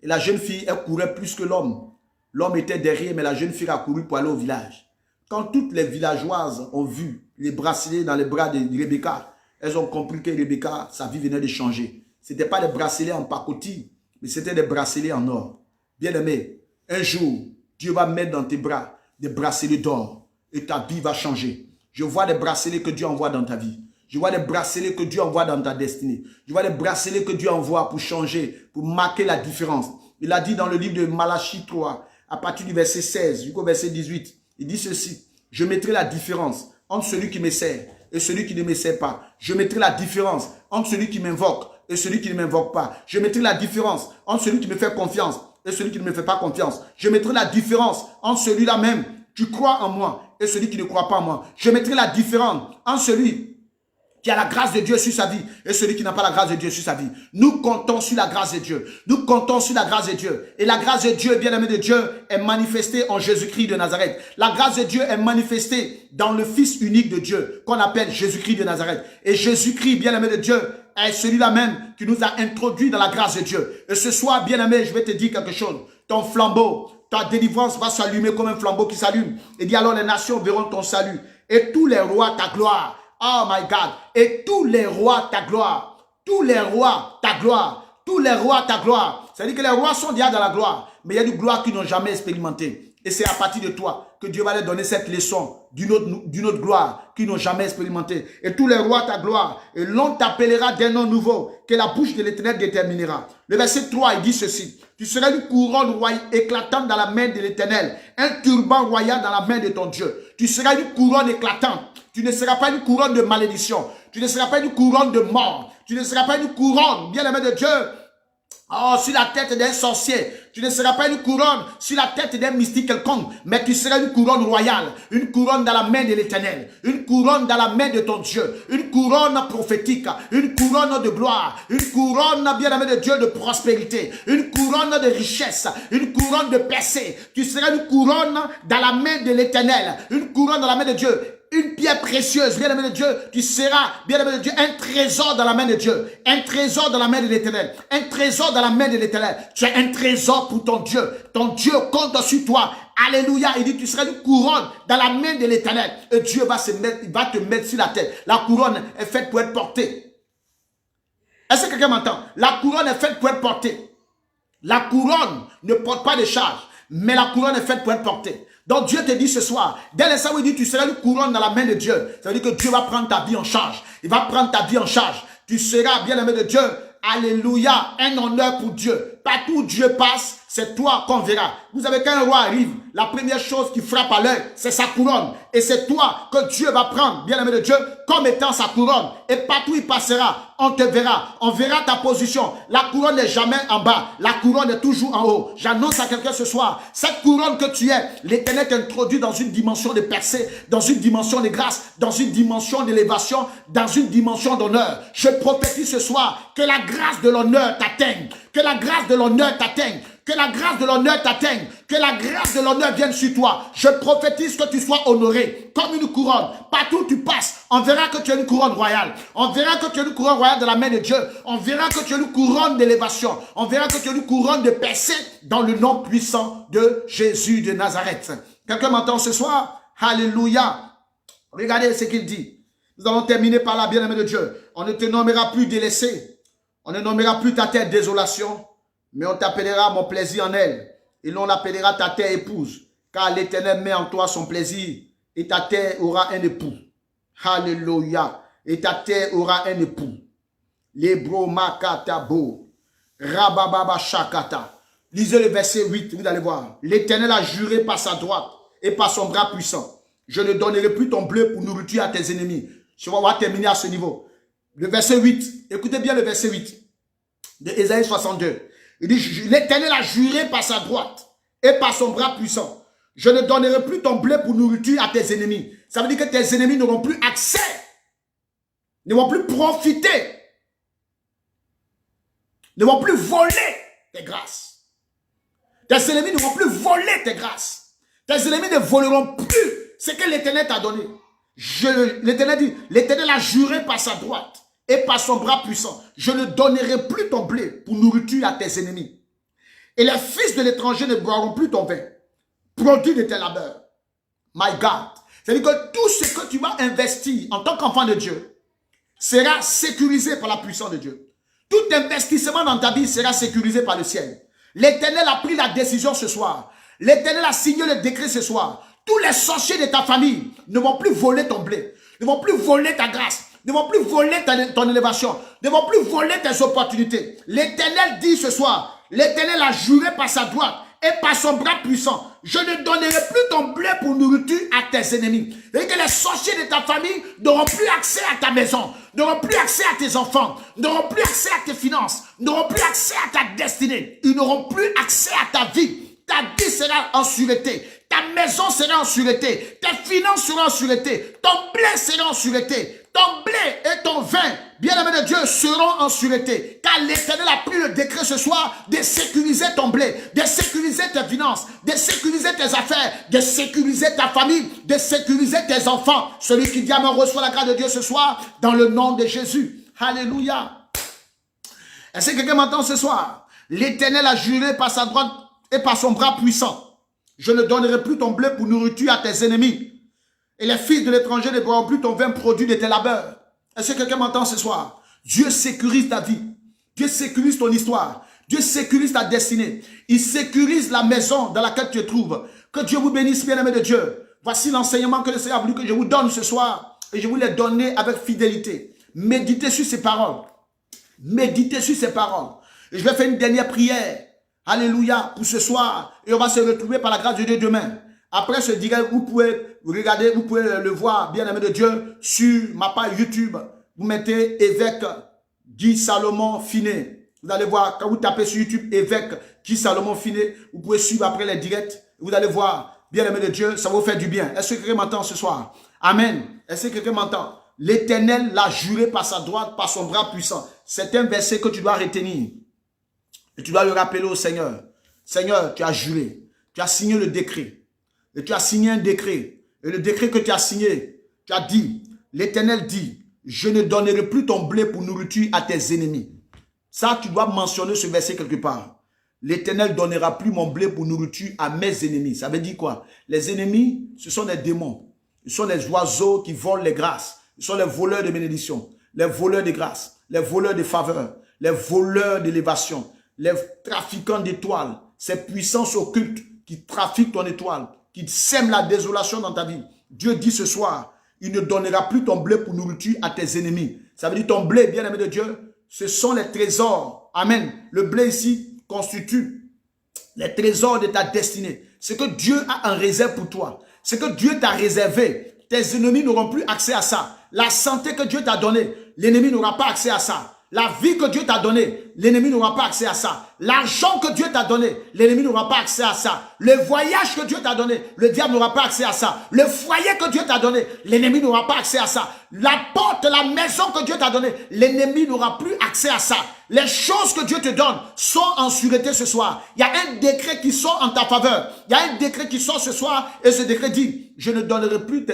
Et la jeune fille, elle courait plus que l'homme. L'homme était derrière, mais la jeune fille a couru pour aller au village. Quand toutes les villageoises ont vu les bracelets dans les bras de Rebecca, elles ont compris que Rebecca, sa vie venait de changer. Ce n'était pas des bracelets en pacotille, mais c'était des bracelets en or. Bien-aimé, un jour, Dieu va mettre dans tes bras des bracelets d'or et ta vie va changer. Je vois des bracelets que Dieu envoie dans ta vie. Je vois des bracelets que Dieu envoie dans ta destinée. Je vois des bracelets que Dieu envoie pour changer, pour marquer la différence. Il a dit dans le livre de Malachie 3, à partir du verset 16 jusqu'au verset 18, il dit ceci: je mettrai la différence entre celui qui me sert et celui qui ne me sert pas. Je mettrai la différence entre celui qui m'invoque et celui qui ne m'invoque pas. Je mettrai la différence entre celui qui me fait confiance et celui qui ne me fait pas confiance. Je mettrai la différence entre celui-là même qui croit en moi et celui qui ne croit pas en moi. Je mettrai la différence entre celui qui a la grâce de Dieu sur sa vie et celui qui n'a pas la grâce de Dieu sur sa vie. Nous comptons sur la grâce de Dieu. Nous comptons sur la grâce de Dieu. Et la grâce de Dieu, bien-aimé de Dieu, est manifestée en Jésus-Christ de Nazareth. La grâce de Dieu est manifestée dans le Fils unique de Dieu, qu'on appelle Jésus-Christ de Nazareth. Et Jésus-Christ, bien-aimé de Dieu, est celui-là même qui nous a introduits dans la grâce de Dieu. Et ce soir, bien-aimé, je vais te dire quelque chose. Ton flambeau, ta délivrance va s'allumer comme un flambeau qui s'allume. Et dit alors les nations verront ton salut. Et tous les rois ta gloire. Oh my God. Et tous les rois ta gloire. Tous les rois ta gloire. Tous les rois ta gloire. C'est-à-dire que les rois sont déjà dans la gloire. Mais il y a des gloires qu'ils n'ont jamais expérimenté. Et c'est à partir de toi que Dieu va leur donner cette leçon d'une autre gloire qu'ils n'ont jamais expérimentée. Et tous les rois ta gloire, et l'on t'appellera d'un nom nouveau que la bouche de l'Éternel déterminera. Le verset 3, il dit ceci. Tu seras une couronne éclatante dans la main de l'Éternel, un turban royal dans la main de ton Dieu. Tu seras une couronne éclatante. Tu ne seras pas une couronne de malédiction. Tu ne seras pas une couronne de mort. Tu ne seras pas une couronne, bien-aimé de Dieu, sur la tête d'un sorcier. Tu ne seras pas une couronne sur la tête d'un mystique quelconque, mais tu seras une couronne royale, une couronne dans la main de l'Éternel, une couronne dans la main de ton Dieu, une couronne prophétique, une couronne de gloire, une couronne, bien-aimé de Dieu, de prospérité, une couronne de richesse, une couronne de percée. Tu seras une couronne dans la main de l'Éternel, une couronne dans la main de Dieu. Une pierre précieuse, bien-aimé de Dieu, tu seras, bien-aimé de Dieu, un trésor dans la main de Dieu, un trésor dans la main de l'Éternel, un trésor dans la main de l'Éternel. Tu es un trésor pour ton Dieu compte sur toi. Alléluia, il dit tu seras une couronne dans la main de l'Éternel. Et Dieu va te mettre sur la tête. La couronne est faite pour être portée. Est-ce que quelqu'un m'entend? La couronne est faite pour être portée. La couronne ne porte pas de charge, mais la couronne est faite pour être portée. Donc Dieu te dit ce soir, dès l'instant où il dit tu seras une couronne dans la main de Dieu, ça veut dire que Dieu va prendre ta vie en charge. Il va prendre ta vie en charge. Tu seras, bien aimé de Dieu, alléluia, un honneur pour Dieu. Partout où Dieu passe, c'est toi qu'on verra. Vous savez, quand un roi arrive, la première chose qui frappe à l'œil, c'est sa couronne. Et c'est toi que Dieu va prendre, bien aimé de Dieu, comme étant sa couronne. Et partout où il passera, on te verra. On verra ta position. La couronne n'est jamais en bas. La couronne est toujours en haut. J'annonce à quelqu'un ce soir, cette couronne que tu es, l'Éternel t'introduit dans une dimension de percée, dans une dimension de grâce, dans une dimension d'élévation, dans une dimension d'honneur. Je prophétise ce soir que la grâce de l'honneur t'atteigne. Que la grâce de l'honneur t'atteigne. Que la grâce de l'honneur t'atteigne. Que la grâce de l'honneur vienne sur toi. Je prophétise que tu sois honoré comme une couronne. Partout où tu passes, on verra que tu as une couronne royale. On verra que tu as une couronne royale de la main de Dieu. On verra que tu as une couronne d'élévation. On verra que tu as une couronne de percée dans le nom puissant de Jésus de Nazareth. Quelqu'un m'entend ce soir? Alléluia. Regardez ce qu'il dit. Nous allons terminer par là, bien-aimé de Dieu. On ne te nommera plus délaissé. On ne nommera plus ta terre désolation. Mais on t'appellera mon plaisir en elle. Et l'on l'appellera ta terre épouse. Car l'Éternel met en toi son plaisir. Et ta terre aura un époux. Alléluia. Et ta terre aura un époux. Lebro makatabo. Rabababa shakata. Lisez le verset 8, vous allez voir. L'Éternel a juré par sa droite et par son bras puissant. Je ne donnerai plus ton bleu pour nourriture à tes ennemis. On va terminer à ce niveau. Le verset 8. Écoutez bien le verset 8 de Ésaïe 62. Il dit, l'Éternel a juré par sa droite et par son bras puissant. Je ne donnerai plus ton blé pour nourriture à tes ennemis. Ça veut dire que tes ennemis n'auront plus accès, ne vont plus profiter, ne vont plus voler tes grâces. Tes ennemis ne vont plus voler tes grâces. Tes ennemis ne voleront plus ce que l'Éternel t'a donné. L'Éternel dit, l'Éternel a juré par sa droite et par son bras puissant, je ne donnerai plus ton blé pour nourriture à tes ennemis. Et les fils de l'étranger ne boiront plus ton vin, produit de tes labeurs. My God. C'est-à-dire que tout ce que tu vas investir en tant qu'enfant de Dieu sera sécurisé par la puissance de Dieu. Tout investissement dans ta vie sera sécurisé par le ciel. L'Éternel a pris la décision ce soir. L'Éternel a signé le décret ce soir. Tous les sorciers de ta famille ne vont plus voler ton blé, ne vont plus voler ta grâce, ne vont plus voler ton élévation, ne vont plus voler tes opportunités. L'Éternel dit ce soir, l'Éternel a juré par sa droite et par son bras puissant, je ne donnerai plus ton blé pour nourriture à tes ennemis. C'est-à-dire que les sorciers de ta famille n'auront plus accès à ta maison, n'auront plus accès à tes enfants, n'auront plus accès à tes finances, n'auront plus accès à ta destinée. Ils n'auront plus accès à ta vie. Ta vie sera en sûreté. Ta maison sera en sûreté. Tes finances seront en sûreté. Ton blé sera en sûreté. Ton blé et ton vin, bien-aimé de Dieu, seront en sûreté. Car l'Éternel a pris le décret ce soir de sécuriser ton blé, de sécuriser tes finances, de sécuriser tes affaires, de sécuriser ta famille, de sécuriser tes enfants. Celui qui dit amen reçoit la grâce de Dieu ce soir dans le nom de Jésus. Alléluia. Est-ce que quelqu'un m'entend ce soir? L'Éternel a juré par sa droite et par son bras puissant. Je ne donnerai plus ton blé pour nourriture à tes ennemis. Et les fils de l'étranger ne boiront plus ton vin produit de tes labeurs. Est-ce que quelqu'un m'entend ce soir? Dieu sécurise ta vie. Dieu sécurise ton histoire. Dieu sécurise ta destinée. Il sécurise la maison dans laquelle tu te trouves. Que Dieu vous bénisse, bien-aimés de Dieu. Voici l'enseignement que le Seigneur a voulu que je vous donne ce soir. Et je vous l'ai donné avec fidélité. Méditez sur ces paroles. Méditez sur ces paroles. Et je vais faire une dernière prière. Alléluia, pour ce soir. Et on va se retrouver par la grâce de Dieu demain. Après ce direct, vous pouvez regarder, vous pouvez le voir, bien-aimé de Dieu, sur ma page YouTube. Vous mettez évêque Guy Salomon Finet. Vous allez voir, quand vous tapez sur YouTube évêque Guy Salomon Finet, vous pouvez suivre après les directs. Vous allez voir, bien-aimé de Dieu, ça va vous faire du bien. Est-ce que quelqu'un m'entend ce soir? Amen. Est-ce que quelqu'un m'entend? L'Éternel l'a juré par sa droite, par son bras puissant. C'est un verset que tu dois retenir. Et tu dois le rappeler au Seigneur. Seigneur, tu as juré. Tu as signé le décret. Et tu as signé un décret. Et le décret que tu as signé, tu as dit, l'Éternel dit, je ne donnerai plus ton blé pour nourriture à tes ennemis. Ça, tu dois mentionner ce verset quelque part. L'Éternel donnera plus mon blé pour nourriture à mes ennemis. Ça veut dire quoi? Les ennemis, ce sont des démons. Ce sont les oiseaux qui volent les grâces. Ce sont les voleurs de bénédiction, les voleurs de grâce, les voleurs de faveur, les voleurs d'élévation, les trafiquants d'étoiles, ces puissances occultes qui trafiquent ton étoile, qui sèment la désolation dans ta vie. Dieu dit ce soir, il ne donnera plus ton blé pour nourriture à tes ennemis. Ça veut dire ton blé, bien-aimé de Dieu, ce sont les trésors. Amen. Le blé ici constitue les trésors de ta destinée. Ce que Dieu a en réserve pour toi. Ce que Dieu t'a réservé. Tes ennemis n'auront plus accès à ça. La santé que Dieu t'a donnée, l'ennemi n'aura pas accès à ça. La vie que Dieu t'a donnée, l'ennemi n'aura pas accès à ça. L'argent que Dieu t'a donné, l'ennemi n'aura pas accès à ça. Le voyage que Dieu t'a donné, le diable n'aura pas accès à ça. Le foyer que Dieu t'a donné, l'ennemi n'aura pas accès à ça. La porte, la maison que Dieu t'a donnée, l'ennemi n'aura plus accès à ça. Les choses que Dieu te donne sont en sûreté ce soir. Il y a un décret qui sort en ta faveur. Il y a un décret qui sort ce soir et ce décret dit, je ne donnerai plus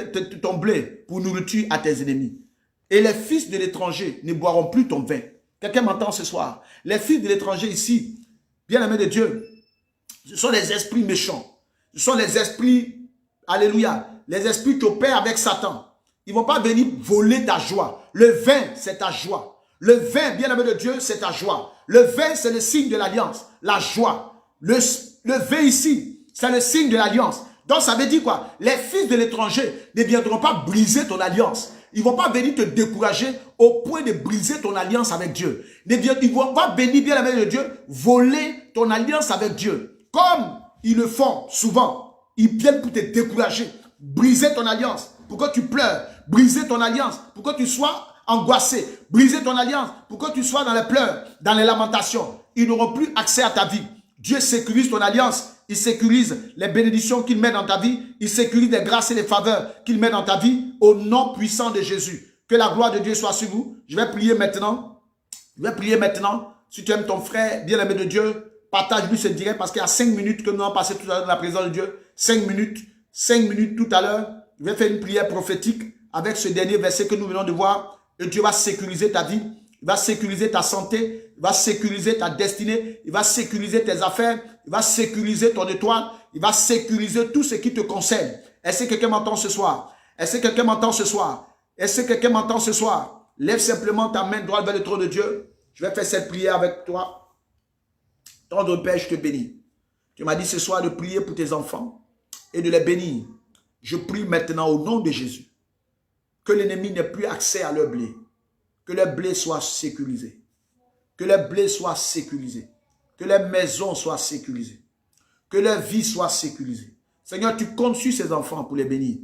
ton blé pour nourriture à tes ennemis. Et les fils de l'étranger ne boiront plus ton vin. Quelqu'un m'entend ce soir? Les fils de l'étranger ici, bien-aimés de Dieu, ce sont les esprits méchants. Ce sont les esprits, alléluia, les esprits qui opèrent avec Satan. Ils ne vont pas venir voler ta joie. Le vin, c'est ta joie. Le vin, bien-aimé de Dieu, c'est ta joie. Le vin, c'est le signe de l'alliance. La joie. Le vin ici, c'est le signe de l'alliance. Donc, ça veut dire quoi? Les fils de l'étranger ne viendront pas briser ton alliance. Ils ne vont pas venir te décourager au point de briser ton alliance avec Dieu. Ils ne vont pas venir, bien aimé de Dieu, voler ton alliance avec Dieu. Comme ils le font souvent. Ils viennent pour te décourager, briser ton alliance, pour que tu pleures, briser ton alliance, pour que tu sois angoissé, briser ton alliance, pour que tu sois dans les pleurs, dans les lamentations. Ils n'auront plus accès à ta vie. Dieu sécurise ton alliance. Il sécurise les bénédictions qu'il met dans ta vie. Il sécurise les grâces et les faveurs qu'il met dans ta vie au nom puissant de Jésus. Que la gloire de Dieu soit sur vous. Je vais prier maintenant. Je vais prier maintenant. Si tu aimes ton frère, bien-aimé de Dieu, partage-lui ce direct parce qu'il y a 5 minutes que nous avons passé tout à l'heure dans la présence de Dieu. 5 minutes tout à l'heure. Je vais faire une prière prophétique avec ce dernier verset que nous venons de voir. Et Dieu va sécuriser ta vie. Il va sécuriser ta santé. Il va sécuriser ta destinée. Il va sécuriser tes affaires. Il va sécuriser ton étoile. Il va sécuriser tout ce qui te concerne. Est-ce que quelqu'un m'entend ce soir? Est-ce que quelqu'un m'entend ce soir? Est-ce que quelqu'un m'entend ce soir? Lève simplement ta main droite vers le trône de Dieu. Je vais faire cette prière avec toi. Tendre Père, je te bénis. Tu m'as dit ce soir de prier pour tes enfants et de les bénir. Je prie maintenant au nom de Jésus que l'ennemi n'ait plus accès à leur blé. Que leur blé soit sécurisé. Que leur blé soit sécurisé. Que les maisons soient sécurisées. Que leur vie soit sécurisée. Seigneur, tu comptes sur ces enfants pour les bénir.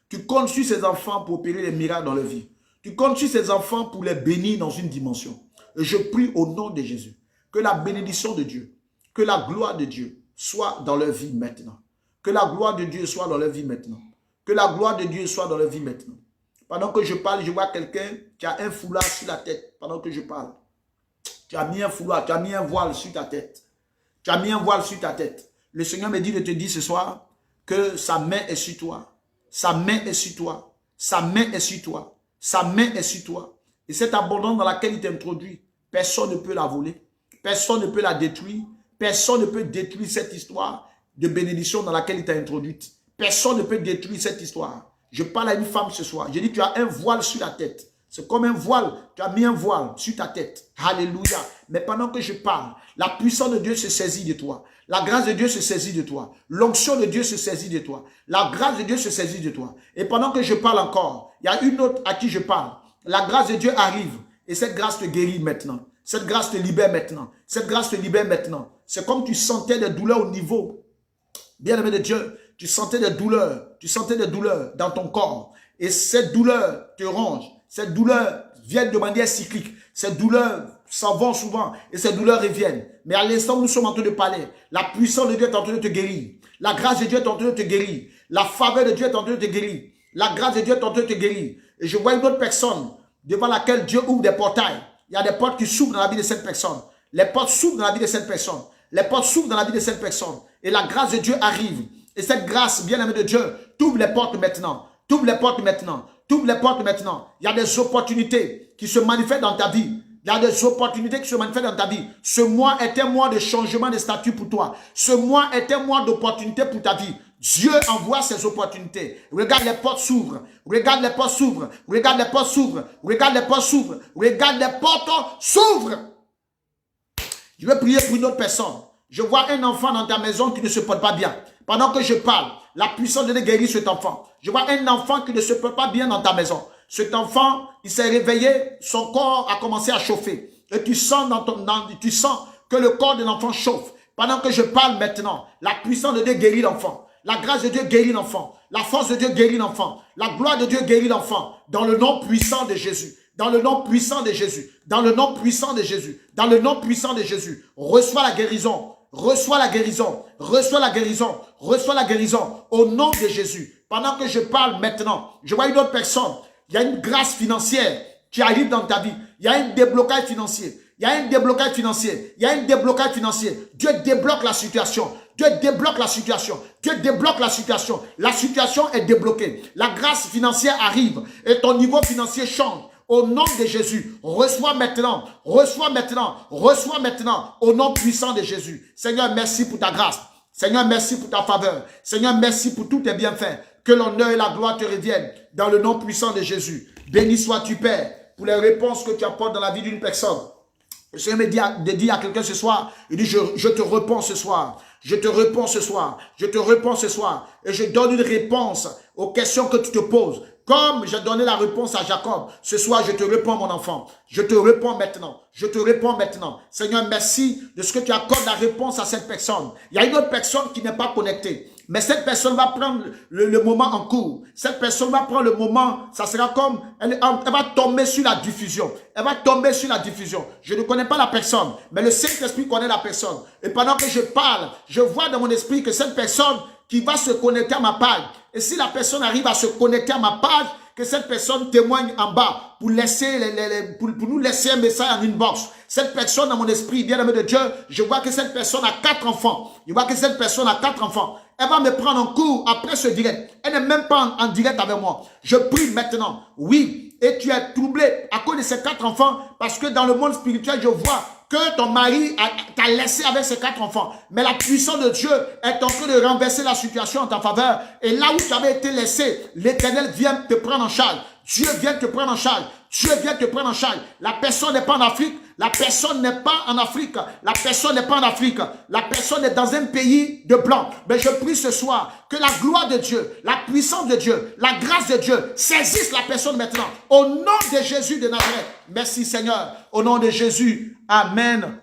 Tu comptes sur ces enfants pour opérer les miracles dans leur vie. Tu comptes sur ces enfants pour les bénir dans une dimension. Et je prie au nom de Jésus que la bénédiction de Dieu, que la gloire de Dieu soit dans leur vie maintenant. Que la gloire de Dieu soit dans leur vie maintenant. Que la gloire de Dieu soit dans leur vie maintenant. Pendant que je parle, je vois quelqu'un qui a un foulard sur la tête. Pendant que je parle. Tu as mis un foulard, tu as mis un voile sur ta tête. Tu as mis un voile sur ta tête. Le Seigneur me dit de te dire ce soir que sa main est sur toi. Sa main est sur toi. Sa main est sur toi. Sa main est sur toi. Et cette abondance dans laquelle il t'introduit, personne ne peut la voler. Personne ne peut la détruire. Personne ne peut détruire cette histoire de bénédiction dans laquelle il t'a introduite. Personne ne peut détruire cette histoire. Je parle à une femme ce soir. Je dis, tu as un voile sur la tête. C'est comme un voile. Tu as mis un voile sur ta tête. Alléluia. Mais pendant que je parle, la puissance de Dieu se saisit de toi. La grâce de Dieu se saisit de toi. L'onction de Dieu se saisit de toi. La grâce de Dieu se saisit de toi. Et pendant que je parle encore, il y a une autre à qui je parle. La grâce de Dieu arrive. Et cette grâce te guérit maintenant. Cette grâce te libère maintenant. Cette grâce te libère maintenant. C'est comme tu sentais des douleurs au niveau. Bien-aimé de Dieu, tu sentais des douleurs. Tu sentais des douleurs dans ton corps. Et cette douleur te ronge. Cette douleur vient de manière cyclique. Ces douleurs s'en vont souvent et ces douleurs reviennent. Mais à l'instant où nous sommes en train de parler, la puissance de Dieu est en train de te guérir. La grâce de Dieu est en train de te guérir. La faveur de Dieu est en train de te guérir. La grâce de Dieu est en train de te guérir. Et je vois une autre personne devant laquelle Dieu ouvre des portails. Il y a des portes qui s'ouvrent dans la vie de cette personne. Les portes s'ouvrent dans la vie de cette personne. Les portes s'ouvrent dans la vie de cette personne. Et la grâce de Dieu arrive. Et cette grâce, bien-aimée de Dieu, t'ouvre les portes maintenant. T'ouvre les portes maintenant. T'ouvre les portes maintenant. Il y a des opportunités qui se manifestent dans ta vie. Il y a des opportunités qui se manifestent dans ta vie. Ce mois est un mois de changement de statut pour toi. Ce mois est un mois d'opportunités pour ta vie. Dieu envoie ces opportunités. Regarde, les portes s'ouvrent. Regarde, les portes s'ouvrent. Regarde, les portes s'ouvrent. Regarde, les portes s'ouvrent. Regarde, les portes s'ouvrent. Je vais prier pour une autre personne. Je vois un enfant dans ta maison qui ne se porte pas bien. Pendant que je parle, la puissance de Dieu guérit cet enfant. Je vois un enfant qui ne se porte pas bien dans ta maison. Cet enfant, il s'est réveillé, son corps a commencé à chauffer. Et tu sens, tu sens que le corps de l'enfant chauffe. Pendant que je parle maintenant, la puissance de Dieu guérit l'enfant. La grâce de Dieu guérit l'enfant. La force de Dieu guérit l'enfant. La gloire de Dieu guérit l'enfant. Dans le nom puissant de Jésus. Dans le nom puissant de Jésus. Dans le nom puissant de Jésus. Dans le nom puissant de Jésus. Reçois la guérison. Reçois la guérison. Reçois la guérison. Reçois la guérison. Au nom de Jésus. Pendant que je parle maintenant, je vois une autre personne. Il y a une grâce financière qui arrive dans ta vie. Il y a un déblocage financier. Il y a un déblocage financier. Il y a un déblocage financier. Dieu débloque la situation. Dieu débloque la situation. Dieu débloque la situation. La situation est débloquée. La grâce financière arrive et ton niveau financier change. Au nom de Jésus, reçois maintenant, reçois maintenant, reçois maintenant, au nom puissant de Jésus. Seigneur, merci pour ta grâce. Seigneur, merci pour ta faveur. Seigneur, merci pour tous tes bienfaits. Que l'honneur et la gloire te reviennent dans le nom puissant de Jésus. Béni sois-tu, Père, pour les réponses que tu apportes dans la vie d'une personne. Le Seigneur me dit à quelqu'un ce soir, il dit, je te réponds ce soir. Je te réponds ce soir. Je te réponds ce soir. Et je donne une réponse aux questions que tu te poses. Comme j'ai donné la réponse à Jacob, ce soir, je te réponds, mon enfant. Je te réponds maintenant. Je te réponds maintenant. Seigneur, merci de ce que tu accordes la réponse à cette personne. Il y a une autre personne qui n'est pas connectée. Mais cette personne va prendre le moment en cours. Cette personne va prendre le moment, ça sera comme, elle va tomber sur la diffusion. Elle va tomber sur la diffusion. Je ne connais pas la personne, mais le Saint-Esprit connaît la personne. Et pendant que je parle, je vois dans mon esprit que cette personne qui va se connecter à ma page, et si la personne arrive à se connecter à ma page, que cette personne témoigne en bas pour laisser pour nous laisser un message en inbox. Cette personne dans mon esprit, bien-aimé de Dieu, je vois que cette personne a 4 enfants. Je vois que cette personne a 4 enfants. Elle va me prendre en cours après ce direct. Elle n'est même pas en direct avec moi. Je prie maintenant. Oui, et tu es troublé à cause de ces 4 enfants parce que dans le monde spirituel, je vois que ton mari t'a laissé avec ses 4 enfants. Mais la puissance de Dieu est en train de renverser la situation en ta faveur. Et là où tu avais été laissé, l'Éternel vient te prendre en charge. Dieu vient te prendre en charge. Dieu vient te prendre en charge. La personne n'est pas en Afrique. La personne n'est pas en Afrique. La personne n'est pas en Afrique. La personne est dans un pays de blanc. Mais je prie ce soir que la gloire de Dieu, la puissance de Dieu, la grâce de Dieu saisisse la personne maintenant. Au nom de Jésus de Nazareth. Merci Seigneur. Au nom de Jésus. Amen.